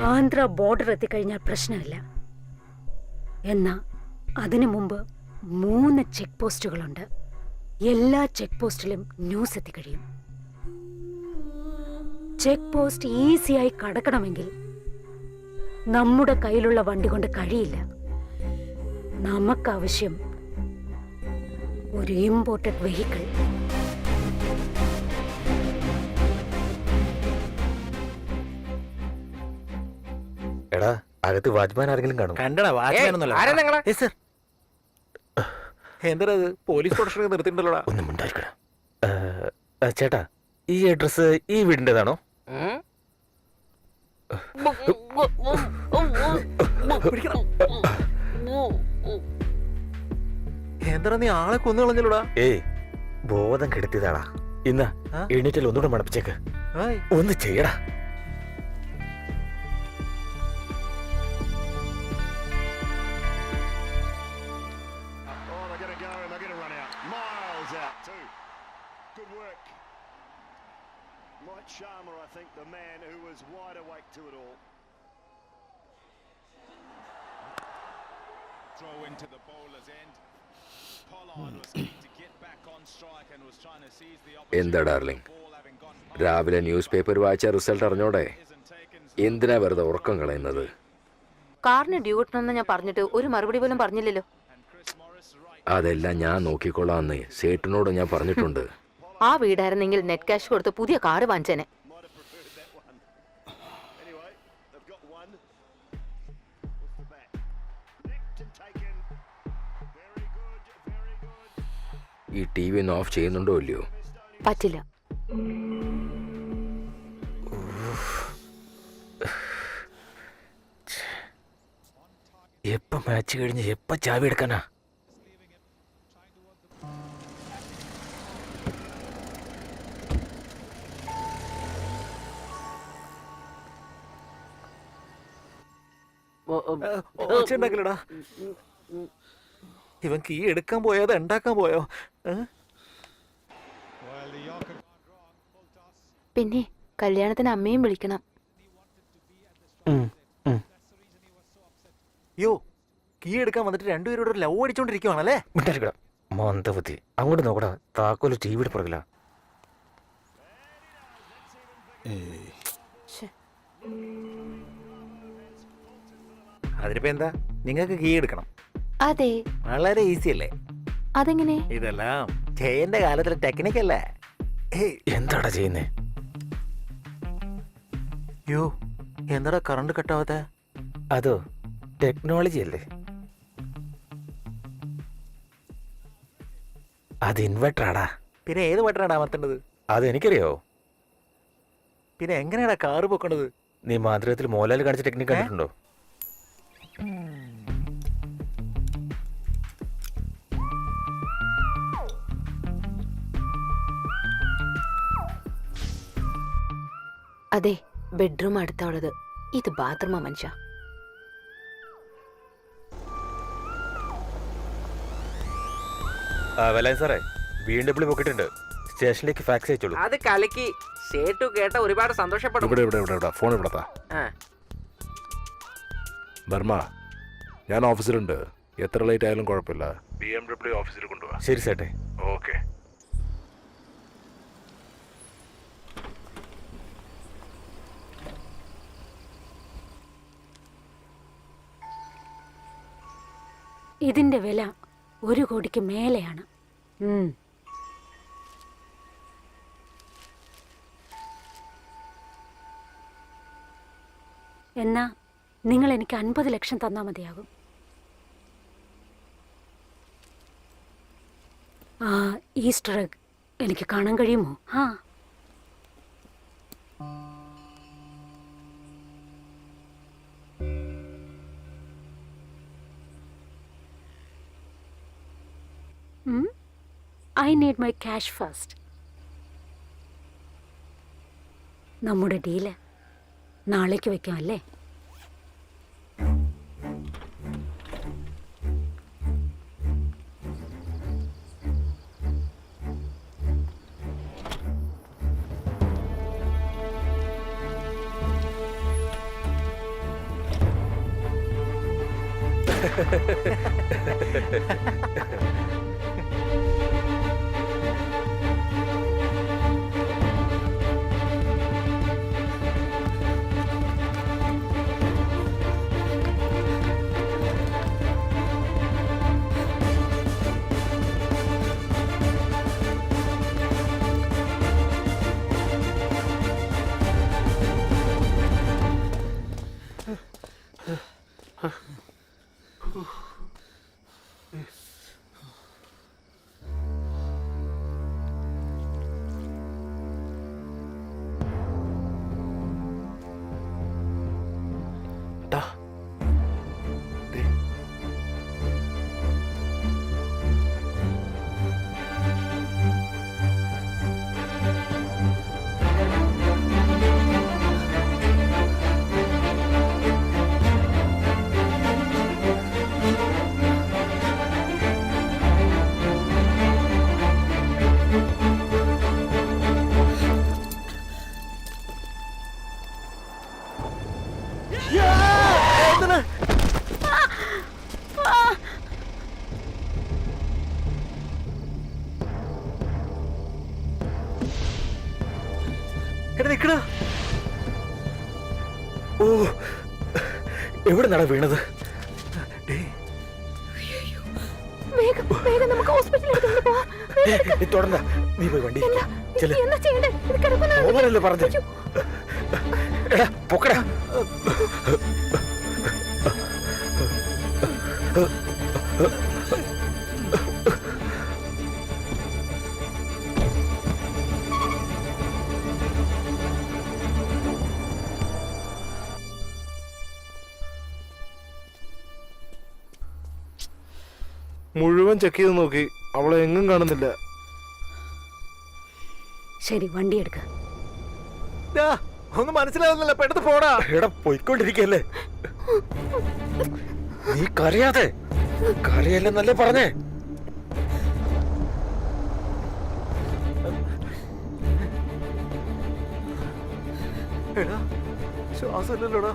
ആന്ധ്ര ബോർഡർ എത്തിക്കഴിഞ്ഞാൽ പ്രശ്നമില്ല. എന്നാ അതിനു മുമ്പ് 3 ചെക്ക് പോസ്റ്റുകളുണ്ട്. എല്ലാ ചെക്ക് പോസ്റ്റിലും ന്യൂസ് എത്തിക്കഴിയും. ചെക്ക് പോസ്റ്റ് ഈസിയായി കടക്കണമെങ്കിൽ നമ്മുടെ കയ്യിലുള്ള വണ്ടി കൊണ്ട് കഴിയില്ല. നമുക്കാവശ്യം ഒരു ഇമ്പോർട്ടഡ് വെഹിക്കിൾ. എടാ അകത്ത് വാച്ച്മാൻ ആരെങ്കിലും കാണും. കണ്ടടാ വാച്ച്മാൻ ആരാ നിങ്ങളെ? സർ എന്താ അത് പോലീസ് പ്രൊട്ടക്ഷൻ നിർത്തിയിട്ടുണ്ടല്ലോടാ. ഒന്നും മിണ്ടായിരിക്കടാ. ചേട്ടാ ഈ അഡ്രസ് ഈ വീടിൻ്റെതാണോ? ഉം? എന്താ നീ ആളെ കൊന്നു കളഞ്ഞല്ലോടാ. ഏയ് ബോധം കെടുത്തിയതാടാ. ഇന്നാ ആ? എണീറ്റിൽ ഒന്നുകൂടെ മണപ്പിച്ചേക്ക്. ഏയ്, ഒന്ന് ചെയ്യടാ. Oh, they're going to go and they're going to run out. Miles out too. Good work. Mike Sharma, I think, the man who was wide awake to it all. Throw into the bowler's end. Pollard was keen to get back on strike and was trying to seize the എന്താ opportunity. Darling, Ball having gone രാവിലെ news paper വായിച്ച result അറിഞ്ഞോടെ? isn't taken. എന്തിനാ വെറുതെ ഉറക്കം കളയുന്നത്? കാറിന് due കിട്ടണമെന്ന് ഞാൻ പറഞ്ഞിട്ട് ഒരു മറുപടി പോലും പറഞ്ഞില്ലല്ലോ. And Chris Morris right. അതെല്ലാം ഞാൻ നോക്കിക്കൊള്ളാന്ന് സേട്ടിനോട് ഞാൻ പറഞ്ഞിട്ടുണ്ട്. ആ വീടായിരുന്നെങ്കിൽ നെറ്റ് ക്യാഷ് കൊടുത്ത് പുതിയ car വാങ്ങിച്ചേനെ. Might have preferred that one. Anyway, they've got one. Off the bat. Nicked and taken. Very good, very good. ഈ ടി വി ഒന്ന് ഓഫ് ചെയ്യുന്നുണ്ടോ ഇല്ലയോ? പറ്റില്ല. എപ്പ മാച്ച് കഴിഞ്ഞ് എപ്പ ചാവി എടുക്കാനാ? ഒച്ചയുണ്ടാക്കില്ലടാ. ഇവൻ കീ എടുക്കാൻ പോയോ അത് ഉണ്ടാക്കാൻ പോയോ? പിന്നെ കല്യാണത്തിന് അമ്മയും വിളിക്കണം. യോ കീ എടുക്കാൻ വന്നിട്ട് രണ്ടുപേരോട് ലവ് അടിച്ചോണ്ടിരിക്കുവാണല്ലേ. മിണ്ടായിരിക്കടാ മന്ദബുദ്ധി. അങ്ങോട്ട് നോക്കടാ, താക്കോല് ടിവിയുടെ പുറകിലാ. അതിനിപ്പോ എന്താ, നിങ്ങൾക്ക് കീ എടുക്കണം. അതെ, വളരെ ഈസി അല്ലേ അതെങ്ങനെ? ഇതെല്ലാം ജയന്റെ കാലത്തിലെ ടെക്നിക്കല്ലേ. എന്താടാ ചെയ്യുന്നേ? യോ എന്താടാ കറണ്ട് കട്ടാവാത്ത? അതോ ടെക്നോളജി അല്ലേ. അത് ഇൻവെർട്ടറാടാ. പിന്നെ ഏത് ബട്ടനാണ് അമർത്തേണ്ടത്? അത് എനിക്കറിയോ. പിന്നെ എങ്ങനെയാടാ കാറ് പൊക്കണത്? നീ മാതൃകത്തിൽ മോഹൻലാൽ കാണിച്ച ടെക്നിക്ക് കണ്ടിട്ടുണ്ടോ? അതെ, ബെഡ്റൂം അടുത്തുള്ളത്. ഇത് ബാത്റൂമാ മനുഷ്യ. വലായ സാറേ, BMW പോക്കിട്ടുണ്ട്. സ്റ്റേഷനിലേക്ക് ഫാക്സ് അയച്ചോളൂ. അത് കലക്കി. സേട്ടു കേട്ട ഒരുപാട് സന്തോഷപ്പെടും. ഇവിടെ ഇവിടെ ഇവിടെ ഇവിടെ ഫോൺ ഇവിടത്താ. ആ. ബർമ്മ, ഞാൻ ഓഫീസിലുണ്ട്. എത്ര ലേറ്റ് ആയാലും കുഴപ്പമില്ല. BMW ഓഫീസിൽ കൊണ്ടുപോവാ. ശരി സേട്ടെ. ഓക്കെ. ഇതിന്റെ വില 1 കോടിക്ക് മേലെയാണ്. എന്നാ നിങ്ങൾ എനിക്ക് 50 ലക്ഷം തന്നാൽ മതിയാകും. ആ ഈസ്റ്റർ എഗ് എനിക്ക് കാണാൻ കഴിയുമോ? ആ I need my cash first. നമ്മുടെ ഡീല് നാളേക്ക് വെക്കാം അല്ലേ? എടാ നിക്കടാ. ഓ, എവിടെ നടാ വീണത്? വേഗം വേഗം നമുക്ക് ഹോസ്പിറ്റലിലേക്ക് പോവാം. നീ തുടർന്ന, നീ പോയി വണ്ടി ചെല്ല്. എന്താ ചെയ്യണ്ടേ? ഇത് കിടക്കുന്ന ഓവനല്ലേ പറഞ്ഞു. എടാ പൊക്കടാ. മുഴുവൻ ചെക്ക് ചെയ്ത് നോക്കി, അവളെ എങ്ങും കാണുന്നില്ല. ശരി, വണ്ടി എടുക്ക. ഡാ, ഒന്നും മനസ്സിലാവുന്നില്ല, പെട്ടെന്ന് പോടാ. എടാ പോയിക്കൊണ്ടിരിക്കല്ലേ, നീ കരയാതെ. കരയല്ലെന്നല്ലേ പറഞ്ഞേ. എടാ ശ്വാസമില്ലല്ലോടാ.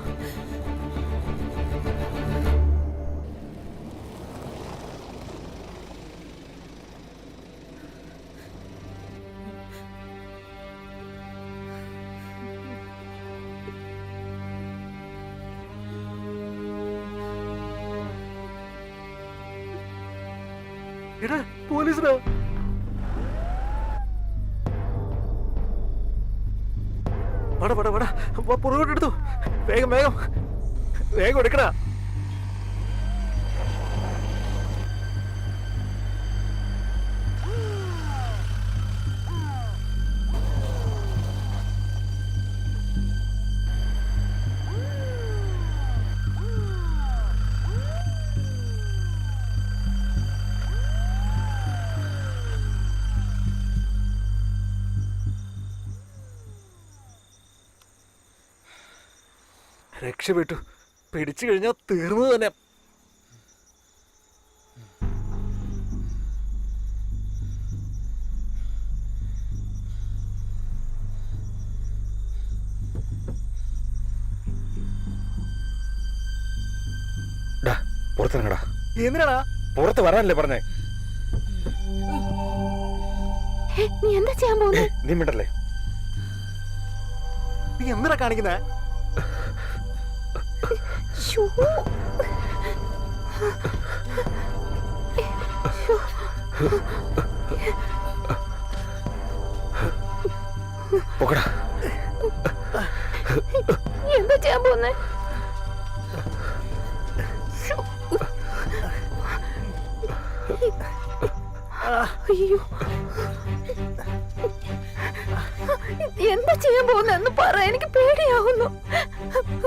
എടാ പോലീസിനാ. വട വട വട പുറകോട്ടെടുത്തു. വേഗം വേഗം വേഗം എടുക്കടാ. രക്ഷപ്പെട്ടു. പിടിച്ചു കഴിഞ്ഞാൽ തീർന്നു തന്നെ. പുറത്തിറങ്ങടാ. എന്തിനാടാ? പുറത്ത് വരാനല്ലേ പറഞ്ഞേ. നീ എന്താ ചെയ്യാൻ പോകുന്നത്? നീ മിണ്ടല്ലേ. നീ എന്തിനാ കാണിക്കുന്നേ? പോകടാ. എന്താ ചെയ്യാൻ പോകുന്നേ? അയ്യോ, എന്താ ചെയ്യാൻ പോകുന്നെന്ന് പറ, എനിക്ക് പേടിയാവുന്നു.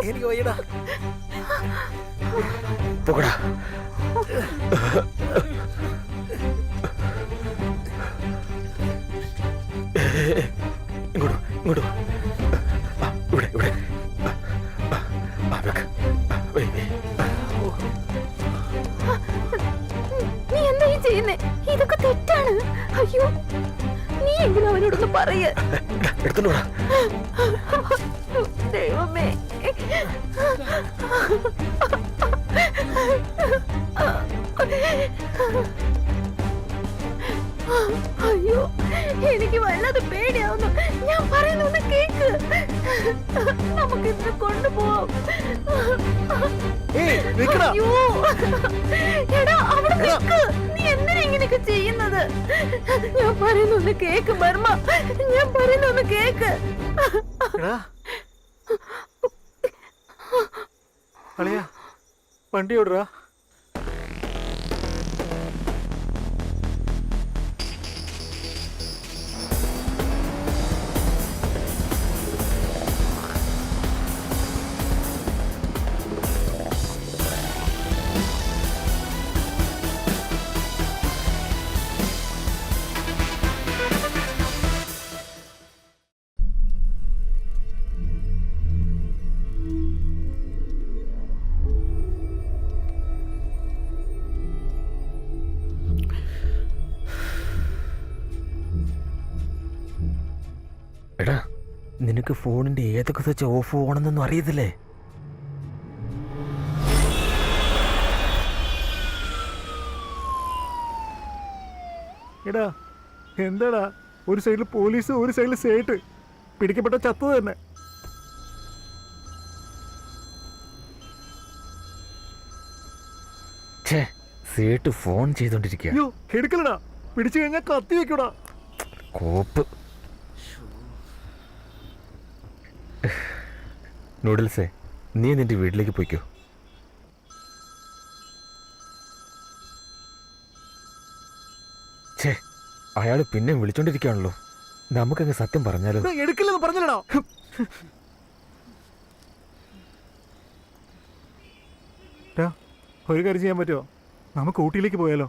എനിക്ക് വയ്യടാ. പോകടാ. ഇങ്ങോട്ട് ഇങ്ങോട്ട്. ഇവിടെ ഇവിടെ. നീ എന്താ ഈ ചെയ്യുന്നേ? ഇതൊക്കെ തെറ്റാണ്. അയ്യോ, നീ എങ്കിലും അവനോടൊന്ന് പറയ. എടുത്തോളൂടാ. ദൈവമേ, അയ്യോ, എനിക്ക് വല്ലാതെ പേടിയാവുന്നു. ഞാൻ പറയുന്നൊന്ന് കേക്ക്. നമുക്ക് ഇന്ന് കൊണ്ടുപോവാം. അയ്യോ, എടാ അവിടെ നിൽക്ക്. നീ എന്തിനാ ഇങ്ങനെയൊക്കെ ചെയ്യുന്നത്? ഞാൻ പറയുന്നൊന്ന് കേക്ക് ബർമ്മ, ഞാൻ പറയുന്നൊന്ന് കേക്ക്. അളിയാ, വണ്ടി ഓടുറാ. എടാ, നിനക്ക് ഫോണിന്റെ ഏതൊക്കെ സ്വിച്ച് ഓഫ് ഓണെന്നൊന്നും അറിയത്തില്ലേ? എടാ എന്താടാ, ഒരു സൈഡിൽ പോലീസ് ഒരു സൈഡിൽ സേട്ട്. പിടിക്കപ്പെട്ട ചത്തത് തന്നെ. സേട്ട് ഫോൺ ചെയ്തോണ്ടിരിക്കുക. അയ്യോ എടുക്കലടാ, പിടിച്ചു കഴിഞ്ഞാൽ കത്തി വെക്കൂടാ. കോപ്പ്. നൂഡിൽസേ, നീ നിന്റെ വീട്ടിലേക്ക് പോയിക്കോ. ഛേ, അയാൾ പിന്നെ വിളിച്ചോണ്ടിരിക്കുകയാണല്ലോ. നമുക്കങ്ങ് സത്യം പറഞ്ഞാലോ? എടുക്കില്ലെന്ന് പറഞ്ഞില്ലടാ. ഒരു കാര്യം ചെയ്യാൻ പറ്റുമോ? നമുക്ക് ഊട്ടിയിലേക്ക് പോയാലോ?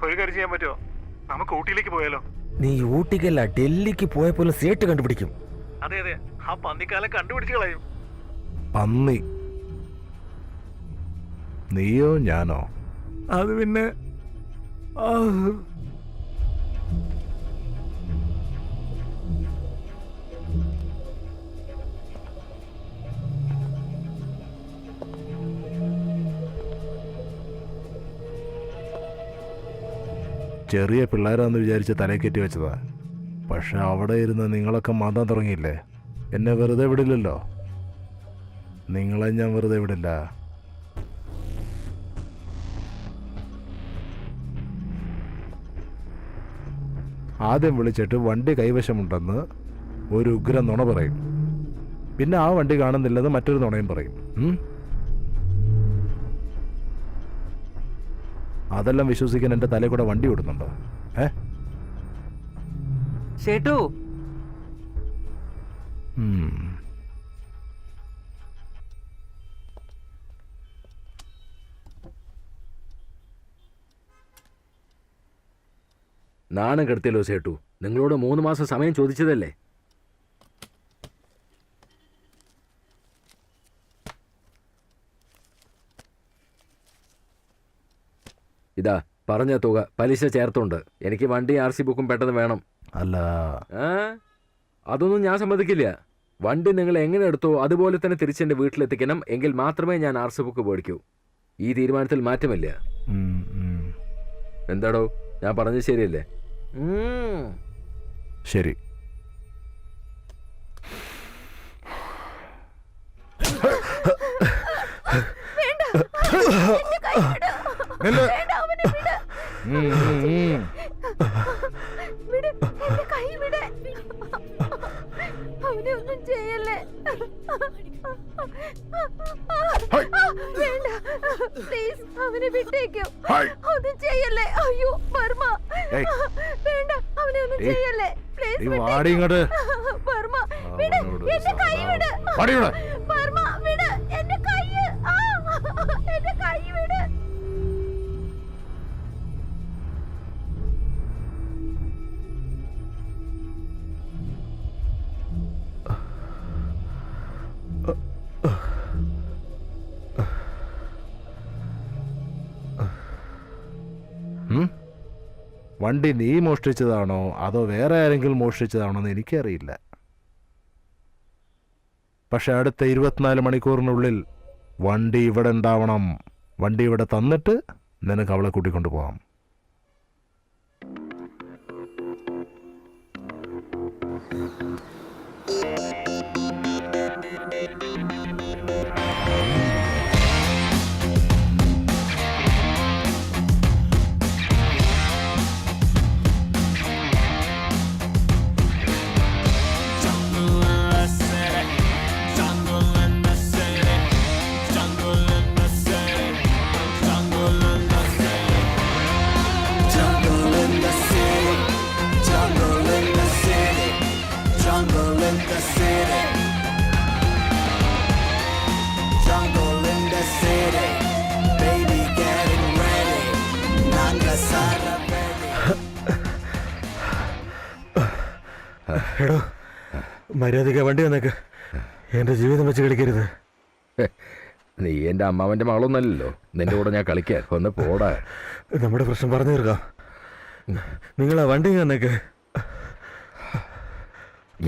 ഒരു കാര്യം ചെയ്യാൻ പറ്റുമോ? നമുക്ക് ഊട്ടിയിലേക്ക് പോയാലോ? നീ ഊട്ടിക്കല്ല, ഡൽഹിക്ക് പോയ പോലെ സേട്ട് കണ്ടുപിടിക്കും. അതെ അതെ, ആ പന്നിക്കാലം കണ്ടുപിടിച്ച് കളയും. പന്നി നീയോ ഞാനോ? അത് പിന്നെ ചെറിയ പിള്ളേരാന്ന് വിചാരിച്ച് തലേ കെട്ടി വെച്ചതാ. പക്ഷെ അവിടെ ഇരുന്ന് നിങ്ങളൊക്കെ മാതാൻ തുടങ്ങിയില്ലേ. എന്നെ വെറുതെ വിടില്ലല്ലോ. നിങ്ങളെ ഞാൻ വെറുതെ വിടില്ല. ആദ്യം വിളിച്ചിട്ട് വണ്ടി കൈവശമുണ്ടെന്ന് ഒരു ഉഗ്ര നുണ പറയും. പിന്നെ ആ വണ്ടി കാണുന്നില്ലെന്ന് മറ്റൊരു നുണയും പറയും. അതെല്ലാം വിശ്വസിക്കാൻ എൻ്റെ തലയിൽ കൂടെ വണ്ടി ഓടുന്നുണ്ടോ? ചേട്ടു, നാണം കെടുത്തിയല്ലോ സേട്ടു. നിങ്ങളോട് 3 മാസം സമയം ചോദിച്ചതല്ലേ? ഇതാ പറഞ്ഞ തുക പലിശ ചേർത്തുണ്ട്. എനിക്ക് വണ്ടി RC ബുക്കും പെട്ടെന്ന് വേണം. അല്ല, അതൊന്നും ഞാൻ സമ്മതിക്കില്ല. വണ്ടി നിങ്ങൾ എങ്ങനെ എടുത്തോ അതുപോലെ തന്നെ തിരിച്ചെൻ്റെ വീട്ടിലെത്തിക്കണം. എങ്കിൽ മാത്രമേ ഞാൻ RC ബുക്ക് മേടിക്കൂ. ഈ തീരുമാനത്തിൽ മാറ്റമില്ല. എന്താടോ, ഞാൻ പറഞ്ഞത് ശരിയല്ലേ? ശരി. അവനെ ഒന്നും ചെയ്യല്ലേ. വേണ്ട, പ്ലീസ് അവനെ വിട്ടേക്കൂ. ഒന്നും ചെയ്യല്ലേ. അയ്യോ വർമ്മ, വേണ്ട, അവനെ ഒന്നും ചെയ്യല്ലേ. പ്ലീസ് വാടി ഇങ്ങോട്ട്. വർമ്മ വിട്, എന്റെ കൈ വിട്. വർമ്മ വിട്, എന്റെ കൈ, എന്റെ കൈ വിട്. വണ്ടി നീ മോഷ്ടിച്ചതാണോ അതോ വേറെ ആരെങ്കിലും മോഷ്ടിച്ചതാണോ എന്ന് എനിക്കറിയില്ല. പക്ഷെ അടുത്ത 24 മണിക്കൂറിനുള്ളിൽ വണ്ടി ഇവിടെ ഉണ്ടാവണം. വണ്ടി ഇവിടെ തന്നിട്ട് നിനക്ക് അവളെ കൂട്ടിക്കൊണ്ടു പോകാം. എടോ, മര്യാദയ്ക്ക് വണ്ടി വന്നേക്ക്. എൻ്റെ ജീവിതം വെച്ച് കളിക്കരുത്. നീ എൻ്റെ അമ്മാവൻ്റെ മകളൊന്നല്ലല്ലോ. നിന്റെ കൂടെ ഞാൻ കളിക്കാൻ. ഒന്ന് പോടാ. നമ്മുടെ പ്രശ്നം പറഞ്ഞു തീർക്കാം. നിങ്ങളാ വണ്ടി വന്നേക്ക്.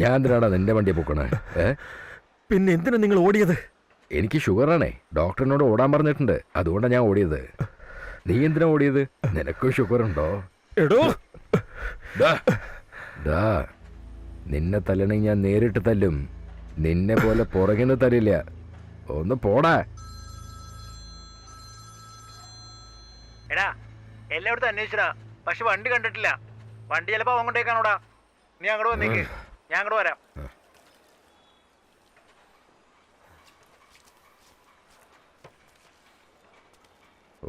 ഞാൻ എന്തിനാടാ നിന്റെ വണ്ടിയെ പൊക്കണേ? പിന്നെ എന്തിനാ നിങ്ങൾ ഓടിയത്? എനിക്ക് ഷുഗറാണേ. ഡോക്ടറിനോട് ഓടാൻ പറഞ്ഞിട്ടുണ്ട്. അതുകൊണ്ടാണ് ഞാൻ ഓടിയത്. നീ എന്തിനാ ഓടിയത്? നിനക്കും ഷുഗറുണ്ടോ? എടോ ഡാ നിന്നെ തല്ലണെങ്കിൽ ഞാൻ നേരിട്ട് തല്ലും. നിന്നെ പോലെ പുറകിന് തരില്ല. ഒന്ന് പോടാ. എടാ എല്ലായിടത്തും അന്വേഷിച്ചടാ, പക്ഷെ വണ്ടി കണ്ടിട്ടില്ല. വണ്ടി ചിലപ്പോ അവൻ കൊണ്ടേക്കാണോടാ. നീ അങ്ങോട്ട് വന്നേക്ക്, ഞാൻ അങ്ങോട്ട് വരാം.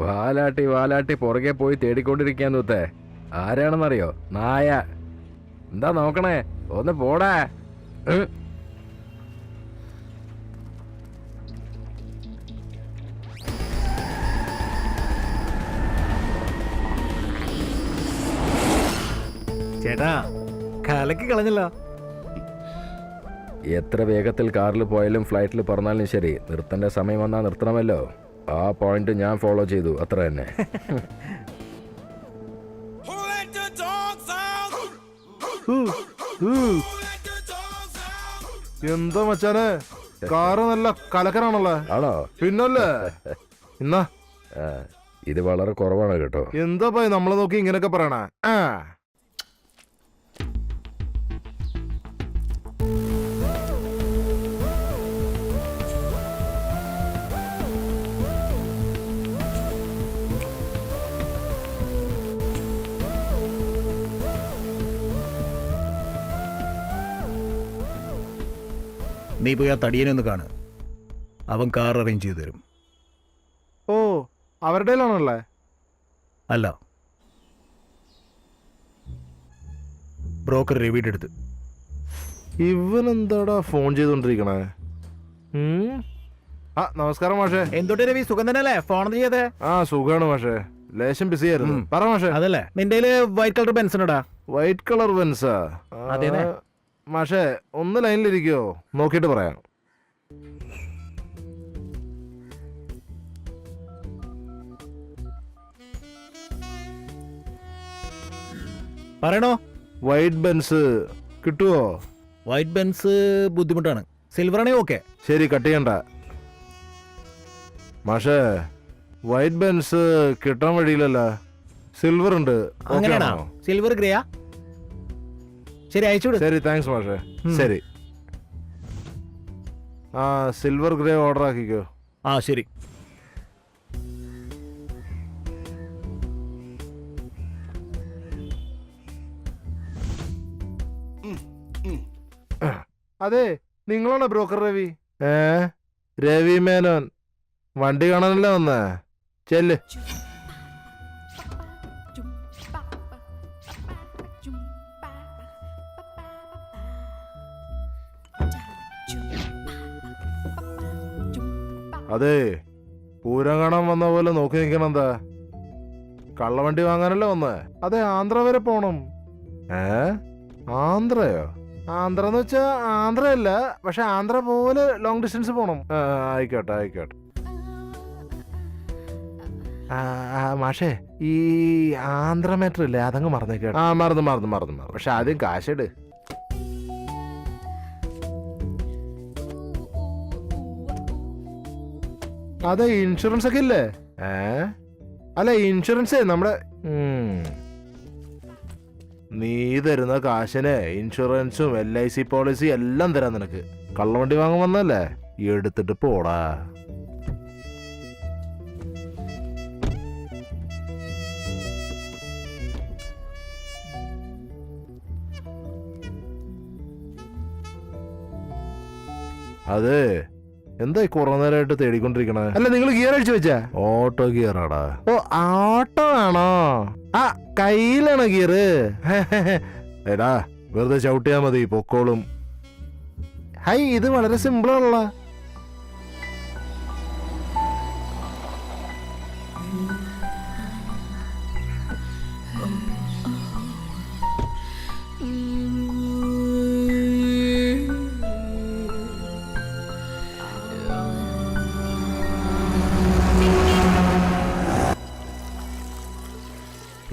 വാലാട്ടി വാലാട്ടി പുറകെ പോയി തേടിക്കൊണ്ടിരിക്കാൻ തൂത്തേ. ആരാണെന്നറിയോ? നായ. എന്താ നോക്കണേ? ഒന്ന് പോടാ. ചേട്ടാ കലക്കി കളഞ്ഞല്ലോ. എത്ര വേഗത്തിൽ കാറിൽ പോയാലും ഫ്ലൈറ്റിൽ പറഞ്ഞാലും ശരി, നിർത്തേണ്ട സമയം വന്നാൽ നിർത്തണമല്ലോ. ആ പോയിന്റ് ഞാൻ ഫോളോ ചെയ്തു, അത്ര തന്നെ. Who let the dogs out? എന്താ മച്ചാനെ, കാറ് നല്ല കലക്കനാണല്ലോ. ആണോ? പിന്നല്ലേ. എന്നാ ആ, ഇത് വളരെ കുറവാണ് കേട്ടോ. എന്താ പോയി നമ്മളെ നോക്കി ഇങ്ങനെയൊക്കെ പറയണ? ആ നീ പോയി ആ തടിയനെ ഒന്ന് കാണ്, അവൻ കാർ അറേഞ്ച് ചെയ്തു തരും. ഓ, അവരുടെ ആണല്ലേ? അല്ല, ബ്രോക്കർ രവിയുടെ അടുത്ത്. ഇവൻ എന്താടാ ഫോൺ ചെയ്തോണ്ടിരിക്കണേ? ആ നമസ്കാരം മാഷേ. എന്തൊട്ട് രവി, സുഖം തന്നെയല്ലേ? ഫോൺ ചെയ്തേ? ആ സുഖാണ് മാഷേ, ലേശം ബിസി ആയിരുന്നു. പറ മാഷേ. അതല്ലേ, നിന്റെ വൈറ്റ് കളർ ബെൻസിനോടാ? വൈറ്റ് കളർ ബെൻസാ? അതേനെ. മാഷേ ഒന്ന് ലൈനിലിരിക്കോ, നോക്കിയിട്ട് പറയാം. പറയണോ? വൈറ്റ് ബെൻസ് കിട്ടുവോ? വൈറ്റ് ബെൻസ് ബുദ്ധിമുട്ടാണ്, സിൽവർ ആണേ ഓക്കെ. ശരി, കട്ട് ചെയ്യണ്ട മാഷേ. വൈറ്റ് ബെൻസ് കിട്ടാൻ വഴിയില്ലല്ല, സിൽവർ ഉണ്ട്. Okay അങ്ങനെയാണോ? ആണോ? സിൽവർ ഗ്രേയാ? ശരി, അയച്ചുവിട്. ശരി, താങ്ക്സ് മാഷേ. ശരി, ആ സിൽവർ ഗ്രേ ഓർഡർ ആക്കിക്കോ. ആ ശരി. അതെ, നിങ്ങളാണോ ബ്രോക്കർ രവി? രവി മേനോൻ. വണ്ടി കാണാനല്ലേ വന്നേ? ചെല്ല്. അതെ, പൂരം കാണാൻ വന്ന പോലെ നോക്കി നിൽക്കണം. എന്താ, കള്ളവണ്ടി വാങ്ങാനല്ലേ വന്നേ? അതെ, ആന്ധ്ര വരെ പോണം. ആന്ധ്രയോ? ആന്ധ്ര എന്ന് വെച്ചാ ആന്ധ്രയല്ല, പക്ഷെ ആന്ധ്ര പോലെ ലോങ് ഡിസ്റ്റൻസ് പോണം. ആയിക്കോട്ടെ ആയിക്കോട്ടെ. മാഷേ, ഈ ആന്ധ്ര മാറ്റർ ഇല്ലേ, അതങ്ങ് മറന്നേക്കട്ടെ. ആ മറന്നു. പക്ഷെ ആദ്യം കാശിട്. അതെ, ഇൻഷുറൻസ് ഒക്കെ ഇല്ലേ? അല്ല, ഇൻഷുറൻസേ നമ്മുടെ നീ തരുന്ന കാശിന് ഇൻഷുറൻസും LIC പോളിസി എല്ലാം തരാം നിനക്ക്. കള്ളവണ്ടി വാങ്ങാൻ വന്നല്ലേ, എടുത്തിട്ട് പോടാ. അതെ, എന്താ കുറെ നേരമായിട്ട് തേടിക്കൊണ്ടിരിക്കണേ? അല്ല, നിങ്ങൾ ഗിയർ അടിച്ചു വെച്ചാ? ഓട്ടോ ഗിയർ ആടാ. ഓ, ഓട്ടോ ആണോ? ആ, കയ്യിലാണോ ഗിയർ? എടാ, വെറുതെ ചവിട്ടിയാ മതി, പൊക്കോളും. ഹൈ, ഇത് വളരെ സിമ്പിൾ ആണല്ലോ.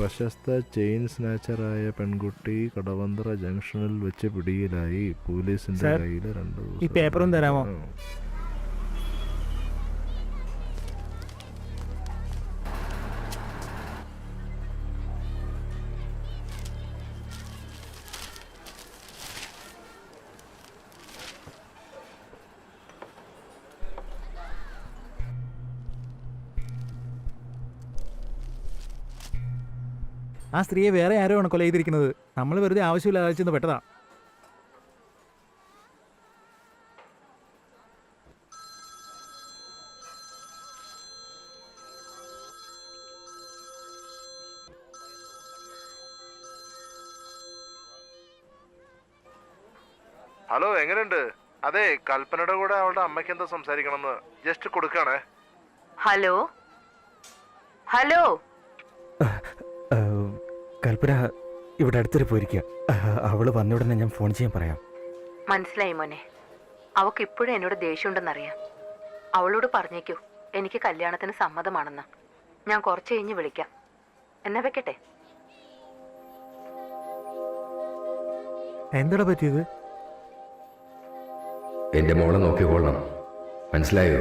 പ്രശസ്ത ചെയിൻ സ്നാച്ചറായ പെൺകുട്ടി കടവന്ത്ര ജംഗ്ഷനിൽ വെച്ച് പിടിയിലായി. പോലീസിന്റെ കയ്യിൽ 2 ദിവസം. ഈ പേപ്പറും തരാമോ? ആ സ്ത്രീയെ വേറെ ആരോ ആണ് കൊല ചെയ്തിരിക്കുന്നത്. നമ്മൾ വെറുതെ ആവശ്യമില്ലാതെ ചെന്ന് പെട്ടതാ. ഹലോ, എങ്ങനെയുണ്ട്? അതെ, കൽപ്പനയുടെ കൂടെ അവളുടെ അമ്മയ്ക്ക് എന്താ സംസാരിക്കണമെന്ന് ജസ്റ്റ് കൊടുക്കാണേ. ഹലോ ഹലോ, കൽപ്പന ഇവിടെ അടുത്തൊരു പോയിരിക്കുക. അവള് വന്ന ഉടനെ ഞാൻ ഫോൺ ചെയ്യാൻ പറയാം. മനസ്സിലായി മോനെ. അവക്ക് ഇപ്പോഴും എന്നോട് ദേഷ്യമുണ്ടെന്നറിയാം. അവളോട് പറഞ്ഞേക്കൂ എനിക്ക് കല്യാണത്തിന് സമ്മതമാണെന്ന്. ഞാൻ കുറച്ച് കഴിഞ്ഞ് വിളിക്കാം. എന്നാ വെക്കട്ടെ. എന്താടാ പറ്റിയത്? എന്റെ മോളെ നോക്കിക്കൊള്ളണം, മനസ്സിലായോ?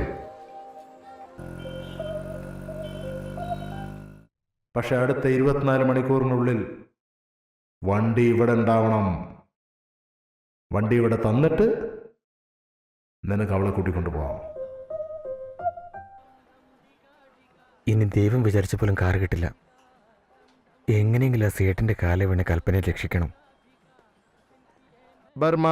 പക്ഷെ അടുത്ത 24 മണിക്കൂറിനുള്ളിൽ വണ്ടി ഇവിടെ ഉണ്ടാവണം. വണ്ടി ഇവിടെ തന്നിട്ട് നിനക്ക് അവളെ കൂട്ടിക്കൊണ്ടു പോവാം. ഇനി ദൈവം വിചാരിച്ച പോലും കാറ് കിട്ടില്ല. എങ്ങനെയെങ്കിലും ആ സേട്ടിന്റെ കാലെ വീണ് കൽപ്പനയെ രക്ഷിക്കണം. ബർമ,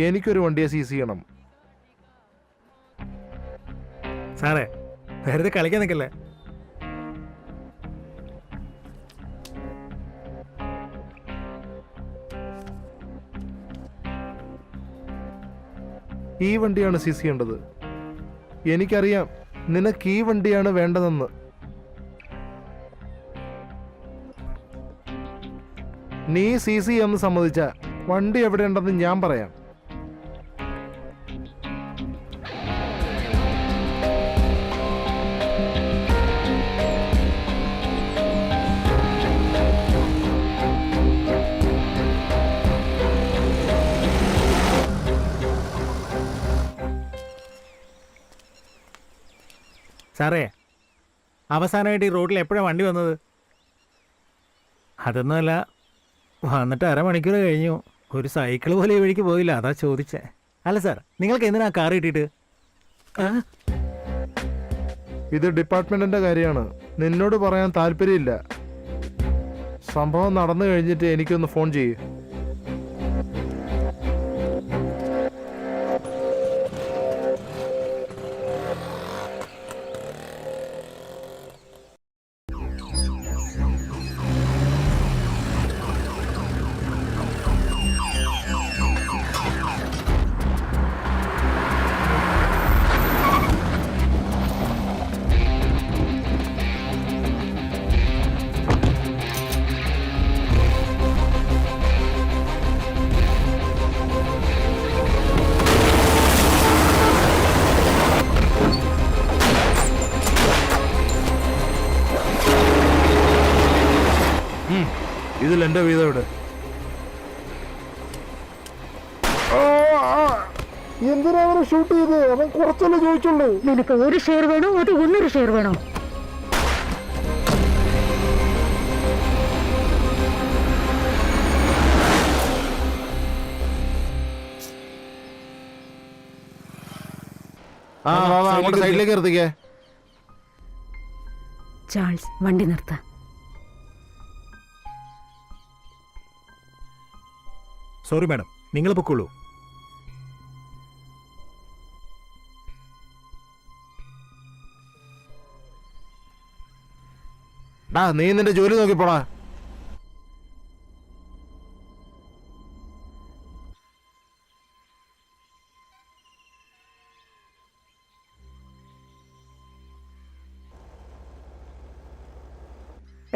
എനിക്കൊരു വണ്ടിയെ സീസ് ചെയ്യണം. സാറേ, വെറുതെ കളിക്കാൻ നിൽക്കല്ലേ. ഈ വണ്ടിയാണ് സീസ് ചെയ്യേണ്ടത്. എനിക്കറിയാം നിനക്ക് ഈ വണ്ടിയാണ് വേണ്ടതെന്ന്. നീ സീസ് ചെയ്യാമെന്ന് സമ്മതിച്ച വണ്ടി എവിടെയുണ്ടെന്ന് ഞാൻ പറയാം. സാറേ, അവസാനമായിട്ട് ഈ റോഡിൽ എപ്പോഴാണ് വണ്ടി വന്നത്? അതൊന്നുമല്ല, വന്നിട്ട് അരമണിക്കൂർ കഴിഞ്ഞു. ഒരു സൈക്കിൾ പോലെ ഈ വഴിക്ക് പോയില്ല, അതാ ചോദിച്ചേ. അല്ല സാർ, നിങ്ങൾക്ക് എന്തിനാ കാർ കിട്ടിയിട്ട്? ഇത് ഡിപ്പാർട്ട്മെന്റിന്റെ കാര്യമാണ്, നിന്നോട് പറയാൻ താല്പര്യമില്ല. സംഭവം നടന്നു കഴിഞ്ഞിട്ട് എനിക്കൊന്ന് ഫോൺ ചെയ്യ്. ഇതിൽ എന്റെ വീതം ഇവിടെ. എന്തിനാ അവരെ ഷൂട്ട് ചെയ്ത്? അവൻ കുറച്ചല്ലേ ചോദിച്ചുള്ളൂ. നിനക്ക് ഒരു ഷെയർ വേണോ അത് 1 ഷെയർ വേണോ? അങ്ങോട്ട് സൈഡിലേക്ക് നിർത്തിക്കേ. ചാൾസ്, വണ്ടി നിർത്താം. സോറി മാഡം, നിങ്ങൾ പൊക്കോളൂ. നീ നിന്റെ ജോലി നോക്കിപ്പോടാ.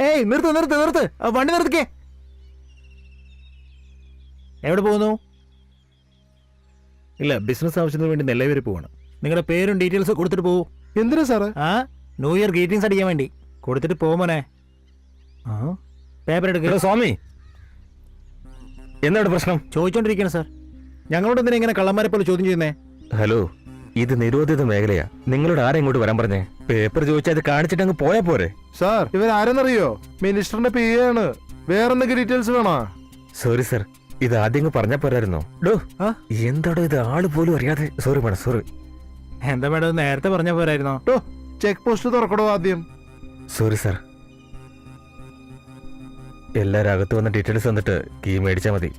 ഏയ്, നിർത്ത് നിർത്ത് നിർത്ത്, വണ്ടി നിർത്തിക്കേ. എവിടെ പോകുന്നു? ഇല്ല, ബിസിനസ് ആവശ്യത്തിന് വേണ്ടി നെല്ലൈ വരെ പോവാണ്. നിങ്ങളുടെ പേരും ഡീറ്റെയിൽസ് കൊടുത്തിട്ട് പോകൂ. എന്തിനാ സാറേ? ന്യൂ ഇയർ ഗ്രീറ്റിംഗ്സ് അടിക്കാൻ വേണ്ടി. കൊടുത്തിട്ട് പോകുമോനെ. പേപ്പർ എടുക്കുക. സ്വാമി, എന്താണ് പ്രശ്നം? ചോദിച്ചോണ്ടിരിക്കണം സാർ. ഞങ്ങളോട് എന്തിനാ ഇങ്ങനെ കള്ളന്മാരെ പോലെ ചോദ്യം ചെയ്യുന്നേ? ഹലോ, ഇത് നിരോധിത മേഖലയാ. നിങ്ങളോട് ആരാ ഇങ്ങോട്ട് വരാൻ പറഞ്ഞേ? പേപ്പർ ചോദിച്ചാൽ അത് കാണിച്ചിട്ട് അങ്ങ് പോയാ പോരെ? സാർ, ഇവരാരെന്നറിയോ? മിനിസ്റ്ററിന്റെ PA ആണ്. വേറെന്തൊക്കെ ഡീറ്റെയിൽസ് വേണോ? സോറി സർ, ഇത് ആദ്യം പറഞ്ഞാ പോരായിരുന്നോ? ഡോ ആ? എന്താടോ ഇത് ആള് പോലും അറിയാതെ. Sorry madam, sorry. എന്താ മേഡം നേരത്തെ പറഞ്ഞ പോരായിരുന്നോ? ചെക്ക് പോസ്റ്റ് തുറക്കണോ ആദ്യം? Sorry sir. എല്ലാരും അകത്ത് വന്ന ഡീറ്റെയിൽസ് തന്നിട്ട് കീ മേടിച്ചാ മതി.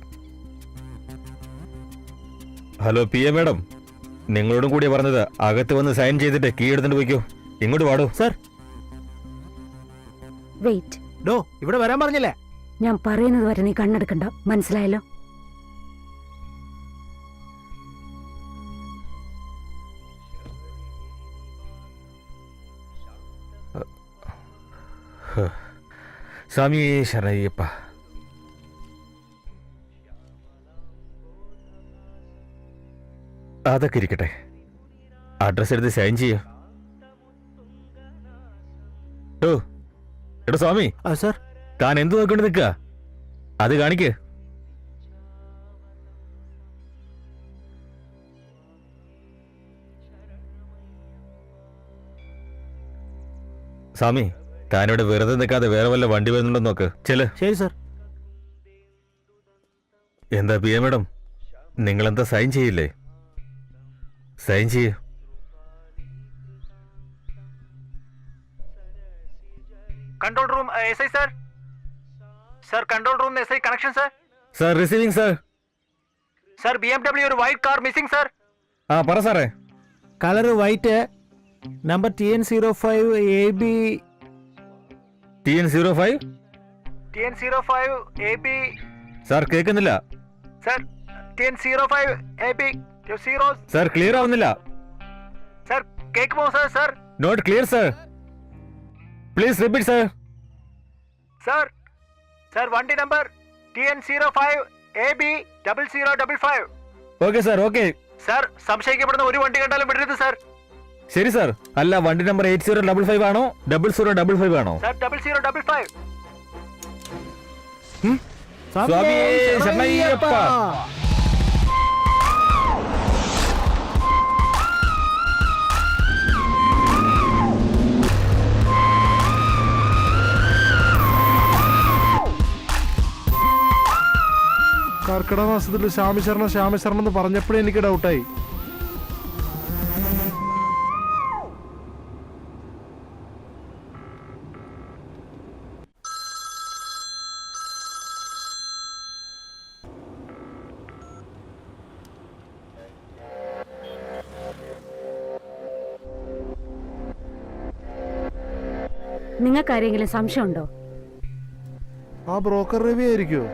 ഹലോ പി എ മേഡം, നിങ്ങളോടും കൂടി പറഞ്ഞത് അകത്ത് വന്ന് സൈൻ ചെയ്തിട്ട് കീ എടുത്തിട്ട് പോയിക്കോ. ഇങ്ങോട്ട് വാടോ. സർ വെയിറ്റ്, ഇവിടെ വരാൻ പറഞ്ഞില്ലേ? ഞാൻ പറയുന്നത് വരെ നീ കണ്ണെടുക്കണ്ട, മനസ്സിലായല്ലോ? സ്വാമി ശരണയ്യപ്പ. അതൊക്കെ ഇരിക്കട്ടെ, അഡ്രസ് എടുത്ത് സൈൻ ചെയ്യ. എടാ സ്വാമി, സർ താൻ എന്തു നോക്കൊണ്ട് നിൽക്കുക? അത് കാണിക്ക്. സ്വാമി, താനിവിടെ വെറുതെ നിൽക്കാതെ വേറെ വല്ല വണ്ടി വരുന്നുണ്ടോ നോക്ക്. ചെല്. ശരി സർ. എന്താ പി എ മേഡം, നിങ്ങളെന്താ സൈൻ ചെയ്യില്ലേ? സൈൻ ചെയ്യ്. Control room SI sir. Sir control room SI connection sir. Sir receiving sir. Sir BMW ഒരു വൈറ്റ് കാർ മിസ്സിംഗ് സർ. ആ പറ സാറേ. Colour white, number TN05 AB. TN05? TN05 AB. Sir കേൾക്കുന്നില്ല. Sir TN05 AB 0. Sir clear ആവുന്നില്ല. Sir കേൾക്കുമോ sir? Sir not clear sir. Please repeat sir. Sir sir വണ്ടി number TN05 AB 0055. Okay sir, okay. Sir സംശയിക്കപ്പെടുന്ന ഒരു വണ്ടി കണ്ടാലും വിടരുത് sir. ശരി sir. അല്ല, വണ്ടി നമ്പർ 8055 ആണോ 0055 ആണോ? സർ 0055. സ്വാമി ശരണയ്യപ്പ. കർക്കിടക മാസത്തിൽ ശ്യാമശരണം ശ്യാമശരണം എന്ന് പറഞ്ഞപ്പോഴേ എനിക്ക് ഡൗട്ടായി. നിങ്ങൾക്കാരെങ്കിലും സംശയമുണ്ടോ? ആ ബ്രോക്കർ രവി ആയിരിക്കുമോ?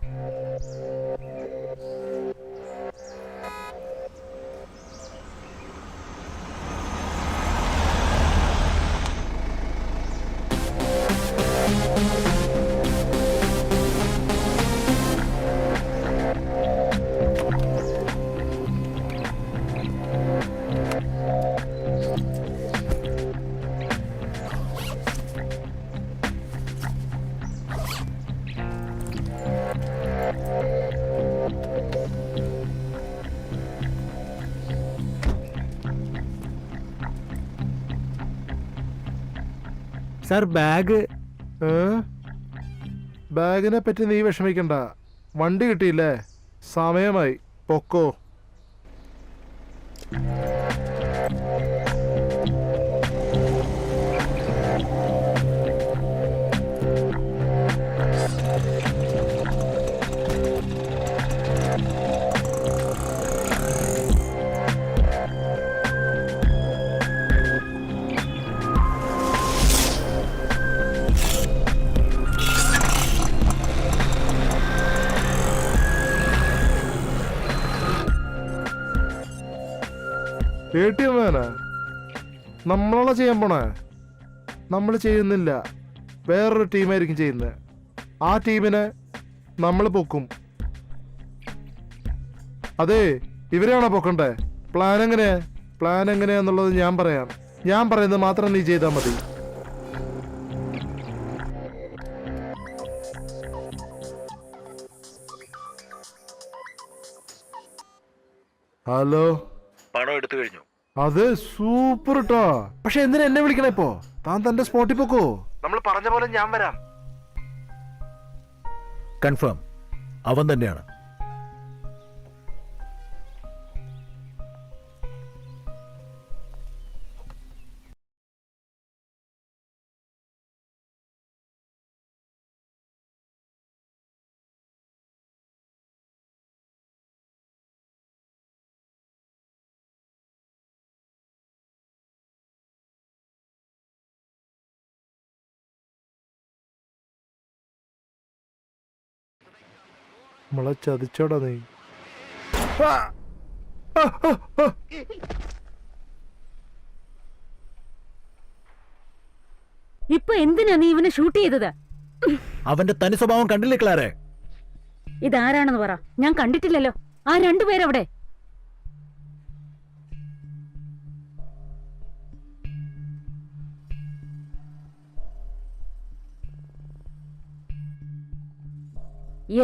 Sir bag. ബാഗിനെ പറ്റി നീ വിഷമിക്കണ്ട. വണ്ടി കിട്ടിയില്ലേ? സമയമായി, പൊക്കോ. ATM വേനാ നമ്മളാ ചെയ്യാൻ പോണേ? നമ്മൾ ചെയ്യുന്നില്ല, വേറൊരു ടീമായിരിക്കും ചെയ്യുന്നത്. ആ ടീമിനെ നമ്മൾ പൊക്കും. അതെ, ഇവരെയാണോ പൊക്കണ്ടേ? പ്ലാൻ എങ്ങനെയാന്നുള്ളത് ഞാൻ പറയാം. ഞാൻ പറയുന്നത് മാത്രം നീ ചെയ്താൽ മതി. ഹലോ, പണം എടുത്തു കഴിഞ്ഞു. അത് സൂപ്പർ ട്ടോ. പക്ഷെ എന്തിനാ എന്നെ വിളിക്കണേ ഇപ്പോ? താൻ തന്റെ സ്പോട്ടിൽ പൊക്കോ. നമ്മൾ പറഞ്ഞ പോലെ ഞാൻ വരാം. കൺഫേം അവൻ തന്നെയാണ്. നമ്മളെ ചതിച്ചോടാ നീ. ഇപ്പൊ എന്തിനാ നീ ഇവനെ ഷൂട്ട് ചെയ്തത്? അവന്റെ തനി സ്വഭാവം കണ്ടില്ലേ ക്ലാരെ? ഇതാരാണെന്ന് പറ, ഞാൻ കണ്ടിട്ടില്ലല്ലോ. ആ രണ്ടുപേരവിടെ?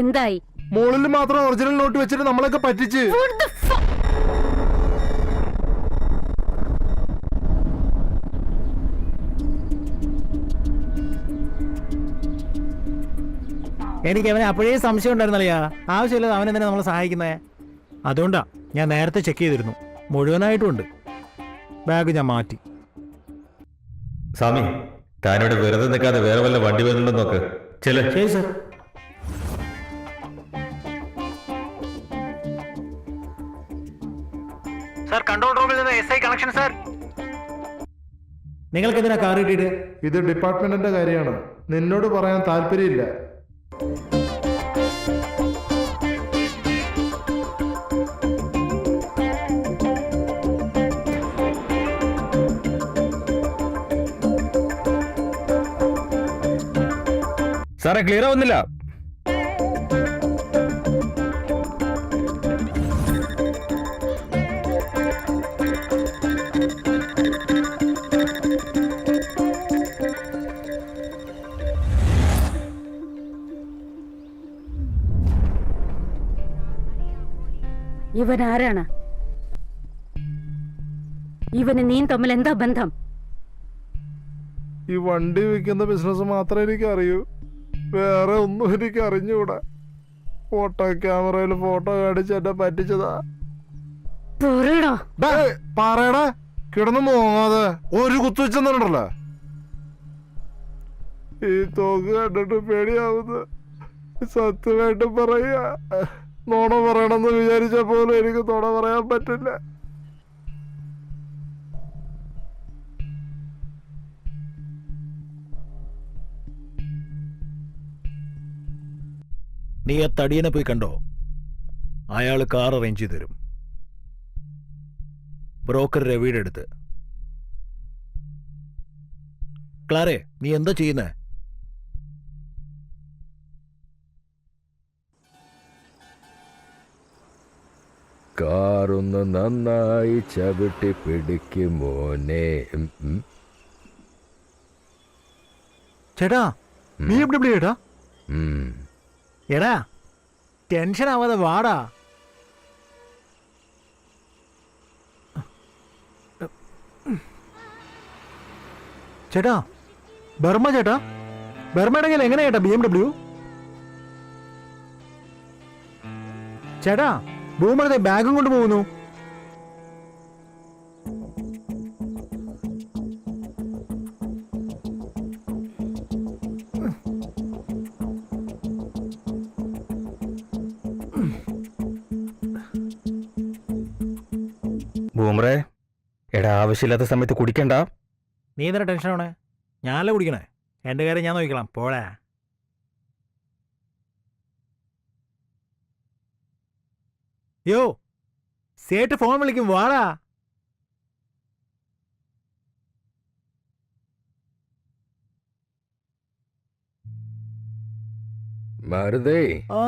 എന്തായി? മുകളിൽ മാത്രം ഒറിജിനൽ നോട്ട് വെച്ചിട്ട് നമ്മളൊക്കെ പറ്റിച്ച്. എനിക്ക് അവനെ അപ്പോഴേ സംശയം ഉണ്ടായിരുന്നല്ലയാ. ആവശ്യമില്ല അവൻ എന്തിനാ നമ്മളെ സഹായിക്കുന്നേ? അതുകൊണ്ടാ ഞാൻ നേരത്തെ ചെക്ക് ചെയ്തിരുന്നു. മുഴുവനായിട്ടും ഉണ്ട്. ബാഗ് ഞാൻ മാറ്റി. സ്വാമി, താനിവിടെ വെറുതെ നിൽക്കാതെ വേറെ വല്ല വണ്ടി വരുന്നുണ്ടോ നോക്ക്. ചെല. ശരി സർ. സാർ, കൺട്രോൾ റൂമിൽ നിന്ന് SI കണക്ഷൻ സാർ. നിങ്ങൾക്ക് എന്തിനാ കാർ കിട്ടിയിട്ട്? ഇത് ഡിപ്പാർട്ട്മെന്റിന്റെ കാര്യമാണ്, നിന്നോട് പറയാൻ താല്പര്യമില്ല. സാറേ, ക്ലിയർ ആവുന്നില്ല. ഇവൻ ആരാണ്? ഇവന് നീ തമ്മിൽ എന്താ ബന്ധം? ഈ വണ്ടി വിൽക്കുന്ന ബിസിനസ് മാത്രമേ എനിക്ക് അറിയൂ, വേറെ ഒന്നും എനിക്ക് അറിഞ്ഞൂടാ. ഫോട്ടോ ക്യാമറയിൽ ഫോട്ടോ കാണിച്ച് എന്നെ പറ്റിച്ചതാ. പറയടാ, കിടന്നു പോകാതെ ഒരു കുത്തുവെച്ചെന്നുണ്ടല്ലോ. ഈ തോക്ക് കണ്ടിട്ട് പേടിയാവുന്നു. സത്യമായിട്ട് പറയാ, നോണ പറയണമെന്ന് വിചാരിച്ച പോലും എനിക്ക് നോണ പറയാൻ പറ്റില്ല. നീ ആ തടിയനെ പോയി കണ്ടോ? അയാൾ കാർ അറേഞ്ച് ചെയ്ത് തരും. ബ്രോക്കർ രവിയുടെ അടുത്ത്. ക്ലാരെ, നീ എന്താ ചെയ്യുന്നേ? കാറൊന്ന് നന്നായി ചവിട്ടി പിടിക്കും മോനെ. ചേട്ടാ, നീ എവിടെ ചേട്ടാ? എടാ, ടെൻഷൻ ആവാതെ വാടാ. ചേട്ടാ, ബർമ്മ ചേട്ടാ, ബർമ്മയുടെ കയ്യിൽ എങ്ങനെയാ ചേട്ടാ BMW? ചേട്ടാ, ബൂമറത്തെ ബാഗും കൊണ്ട് പോകുന്നു. ബൂമറേ, എടാ, ആവശ്യമില്ലാത്ത സമയത്ത് കുടിക്കണ്ട. നീ എന്തിനാ ടെൻഷനാണേ? ഞാനല്ലേ കുടിക്കണേ. എൻ്റെ കാര്യം ഞാൻ നോക്കിക്കോളാം. പോടാ. യോ, സേട്ട് ഫോൺ വിളിക്കും, വാടാ. മാരുതേ, ആ,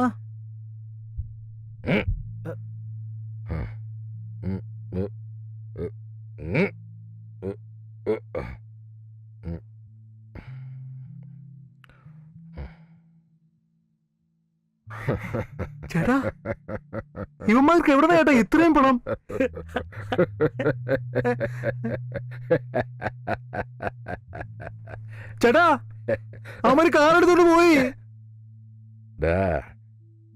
ചേട്ടാ, ഇവന്മാർക്ക് എവിടെ ചേട്ടാ ഇത്രയും പണം? ചേട്ടാ, അവന്മാര് കാറെടുത്തോണ്ട് പോയി.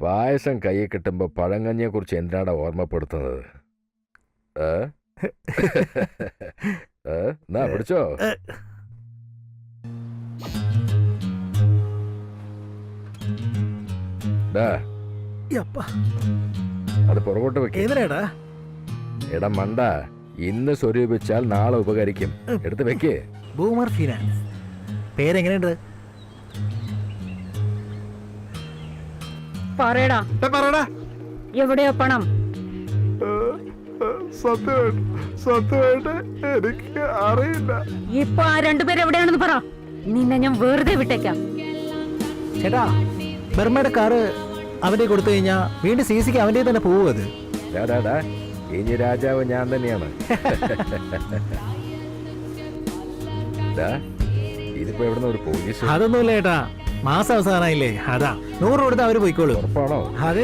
പായസം കയ്യിൽ കിട്ടുമ്പോ പഴങ്കഞ്ഞിയെ കുറിച്ച് എന്തിനാടാ ഓർമ്മപ്പെടുത്തുന്നത്? എന്നാ പിടിച്ചോ. അത് പുറകോട്ട് വെക്ക. എടാ മണ്ട, ഇന്ന് സ്വരൂപിച്ചാൽ നാളെ ഉപകരിക്കും. എടുത്ത് വെക്കേ. ബൂമർ ഫിനാൻസ് പേരെങ്ങനെയുണ്ട്? പറയടാ, പറയടാ. എവിടെയാ പണം? സത്യമായിട്ട് എനിക്ക് അറിയില്ല. ഇപ്പൊ ആ രണ്ടുപേരും എവിടെയാണെന്ന് പറ. നിന്നെ ഞാൻ വെറുതെ വിട്ടേക്കാം. ചേട്ടാ, ബർമയുടെ കാറ് അവന്റെ കൊടുത്തു കഴിഞ്ഞാ വീണ്ടും സിസിക്ക് അവന്റെ തന്നെ പോവും. അത് ഡാ ഇനി രാജാവ് ഞാൻ തന്നെയാണ്. ഡാ, ഇതിപ്പോ എവിടുന്ന ഒരു പോലീസ്? അതൊന്നുമില്ല ചേട്ടാ, മാസം അവസാനായില്ലേ, അതാ 100 കൊടുത്ത് അവര് പോയിക്കോളൂ. ഉറപ്പാണോ? അതെ.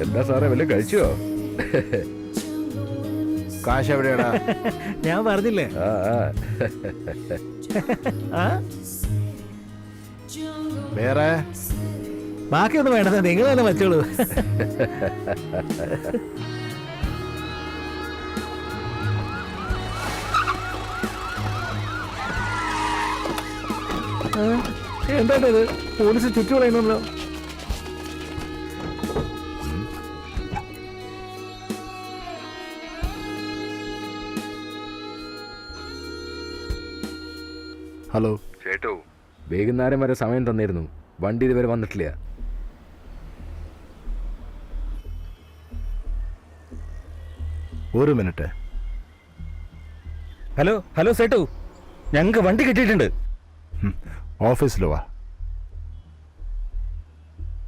എന്താ സാറേ, വല്ല കഴിച്ചോ? കാശ് എവിടെയാടാ? ഞാൻ പറഞ്ഞില്ലേ. ആ, വേറെ ബാക്കിയൊന്നും വേണ്ടത് നിങ്ങൾ തന്നെ വെച്ചോളൂ. എന്താണിത്? പോലീസ് ചുറ്റി പറയുന്നല്ലോ. ഹലോ ചേട്ടോ, വൈകുന്നേരം വരെ സമയം തന്നിരുന്നു, വണ്ടി ഇതുവരെ വന്നിട്ടില്ല. ഒരു മിനിറ്റ്. ഹലോ സേട്ടു, ഞങ്ങൾക്ക് വണ്ടി കിട്ടിയിട്ടുണ്ട്. ഓഫീസിൽ വാ.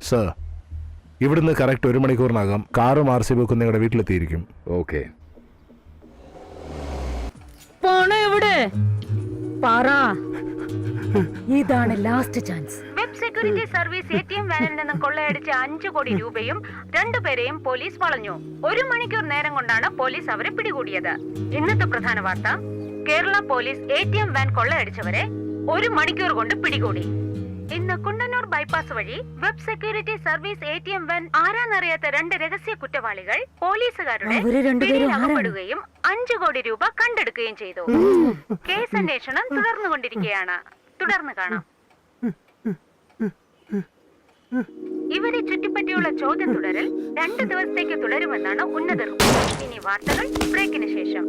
സർ, ഇവിടുന്ന് കറക്റ്റ് 1 മണിക്കൂറിനകം കാറും RC ബുക്കും നിങ്ങളുടെ വീട്ടിലെത്തിയിരിക്കും. ഓക്കെ. പണം എവിടെ? പറ. ഇതാണ് last chance. Web security service ATM വാനിൽ നിന്നും കൊള്ളയടിച്ച 5 കോടി രൂപയും 2 പേരെയും പോലീസ് വളഞ്ഞു. 1 മണിക്കൂർ നേരം കൊണ്ടാണ് പോലീസ് അവരെ പിടികൂടിയത്. ഇന്നത്തെ പ്രധാന വാർത്ത: കേരള പോലീസ് ATM വാൻ കൊള്ളയടിച്ചവരെ 1 മണിക്കൂർ കൊണ്ട് പിടികൂടി. ഇന്ന് കുണ്ടന്നൂർ ബൈപ്പാസ് വഴി web security service ATM van ആരാന്നറിയാത്ത 2 രഹസ്യ കുറ്റവാളികൾ പോലീസുകാരുടെ പിടിയിലകപ്പെടുകയും 5 കോടി രൂപ കണ്ടെടുക്കുകയും ചെയ്തു. കേസ് അന്വേഷണം തുടർന്നുകൊണ്ടിരിക്കുകയാണ്. തുടർന്ന് കാണാം. ഇവരെ ചുറ്റിപ്പറ്റിയുള്ള ചോദ്യം തുടരൽ 2 ദിവസത്തേക്ക് തുടരുമെന്നാണ് ഉന്നതർ. ഇനി വാർത്തകൾ ബ്രേക്കിന് ശേഷം.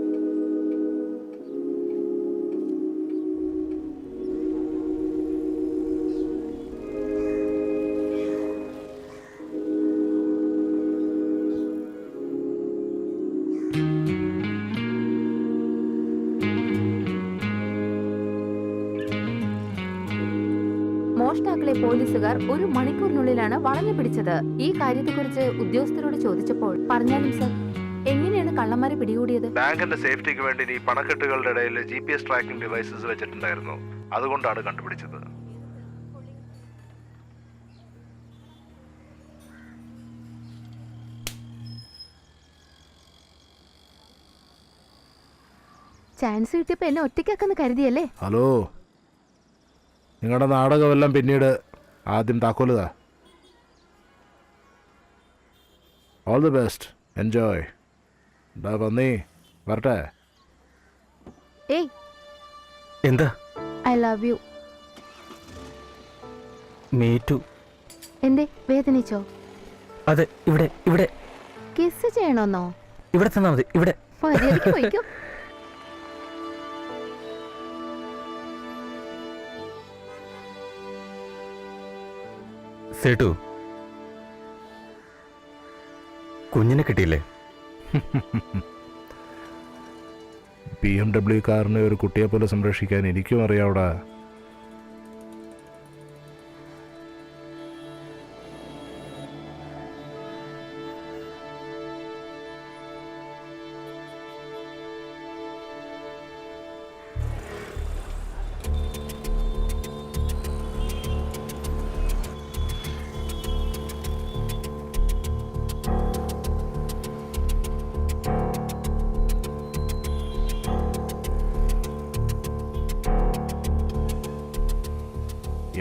മോഷ്ടാക്കളെ പോലീസുകാർ 1 മണിക്കൂറിനുള്ളിലാണ് വളഞ്ഞു പിടിച്ചത്. ഈ കാര്യത്തെക്കുറിച്ച് ഉദ്യോഗസ്ഥരോട് ചോദിച്ചപ്പോൾ പറഞ്ഞാലും സർ, എങ്ങനെയാണ് കള്ളന്മാരെ പിടികൂടിയത്? ബാങ്കിന്റെ സേഫ്റ്റിക്ക് വേണ്ടി ഈ പണക്കെട്ടുകളുടെ ഇടയിൽ GPS ട്രാക്കിംഗ് ഡിവൈസസ് വെച്ചിട്ടുണ്ടായിരുന്നു. അതുകൊണ്ടാണ് കണ്ടുപിടിച്ചത്. ചാൻസ് കിട്ടിയപ്പോ എന്നെ ഒറ്റയ്ക്കാക്കെന്ന് കരുതിയല്ലേ? ഹലോ, നിങ്ങളുടെ നാടകമെല്ലാം പിന്നീട്. ആദ്യം താക്കോലുതാ. All the best, enjoy. പന്നി വരട്ടെ. ഏയ്, എന്താ? I love you. Me too. എന്തേ, വേദനിച്ചോ? അതെ, ഇവിടെ കിസ് ചെയ്യണമെന്നോ? ഇവിടെ തന്നാ മതി. ഇവിടെ മര്യാദയ്ക്ക് പോയിക്കോ. സേട്ടു, കുഞ്ഞിനെ കിട്ടിയില്ലേ? BMW കാറിനെ ഒരു കുട്ടിയെ പോലെ സംരക്ഷിക്കാൻ എനിക്കും അറിയാവടാ.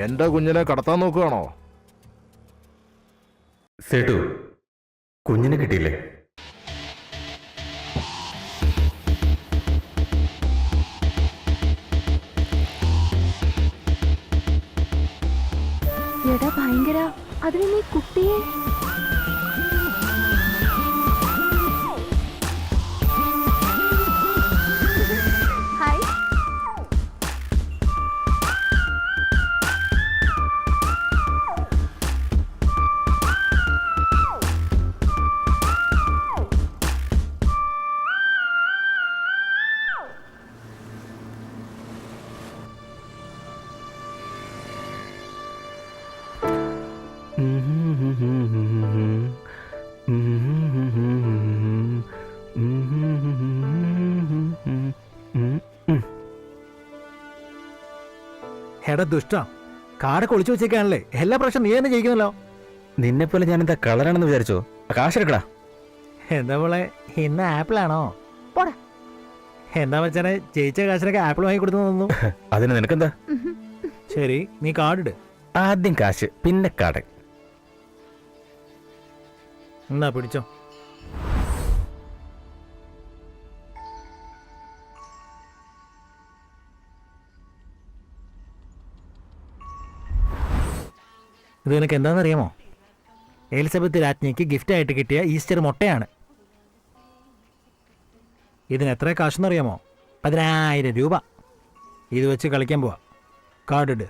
എന്റെ കുഞ്ഞിനെ കടത്താൻ നോക്കുകയാണോ? സേട്ടു, കുഞ്ഞിനെ കിട്ടിയില്ലേ? എടാ ഭയങ്കര, അതിന് നീ കുട്ടിയെ ഹായ്. എടാ ദുഷ്ട, കാടൊക്കെ ഒളിച്ചു വെച്ചേക്കാണല്ലേ, എല്ലാ പ്രാവശ്യം നീ തന്നെ ജയിക്കുന്നല്ലോ. നിന്നെ പോലെ ഞാൻ എന്താ കളറാണെന്ന് വിചാരിച്ചോ? കാശെടുക്കടാ. എന്താ പോലെ ഇന്ന് ആപ്പിളാണോ? പോടാ. എന്താ വെച്ചാൽ ജയിച്ച കാശിനൊക്കെ ആപ്പിൾ വാങ്ങി കൊടുത്തു തോന്നുന്നു. അതിന് നിനക്കെന്താ? ശരി, നീ കാർഡിട്. ആദ്യം കാശ്, പിന്നെ കാട്. എന്നാ പിടിച്ചോ. ഇത് നിനക്ക് എന്താണെന്നറിയാമോ? എലിസബത്ത് രാജ്ഞിക്ക് ഗിഫ്റ്റായിട്ട് കിട്ടിയ ഈസ്റ്റർ മുട്ടയാണ്. ഇതിന് എത്ര കാശെന്നറിയാമോ? 10,000 രൂപ. ഇത് വെച്ച് കളിക്കാൻ പോവാ. കാർഡിട്.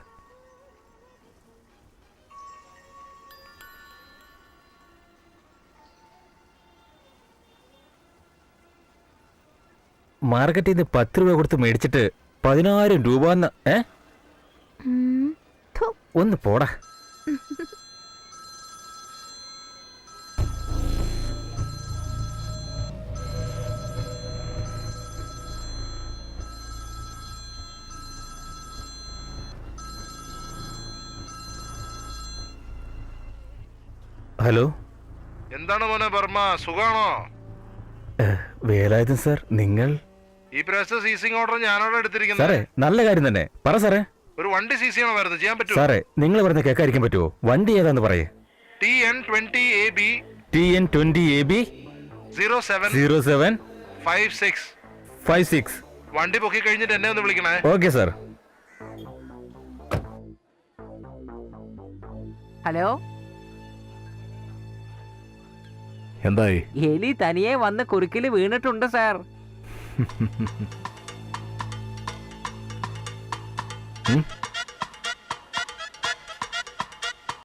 മാർക്കറ്റിൽ നിന്ന് 10 രൂപ കൊടുത്ത് മേടിച്ചിട്ട് 10,000 രൂപ. ഒന്ന് പോടാ. ഹലോ, എന്താണ് മോനെ ബർമ്മ, സുഖാണോ? വേലായുധൻ സാർ, നിങ്ങൾ? ഈ പ്രാവശ്യത്തെ സീസിംഗ് ഓർഡർ ഞാനോട് എടുത്തിരിക്കുന്നത്. സാറേ, നല്ല കാര്യം തന്നെ. പറ സാറേ. ഒരു വണ്ടി സീസ് ചെയ്യണമായിരുന്നു, ചെയ്യാൻ പറ്റുമോ? സാറേ, നിങ്ങൾ പറഞ്ഞ കേൾക്കാതിരിക്കാൻ പറ്റുമോ? വണ്ടി ഏതാന്ന് പറയേ. TN20AB TN20AB 0756. വണ്ടി പൊക്കി കഴിഞ്ഞിട്ട് എന്നെ ഒന്ന് വിളിക്കണേ. Okay sir. ഹലോ, എന്തായി? എലി തനിയെ വന്ന് കുറുക്കില് വീണിട്ടുണ്ട് സാർ. ഉം.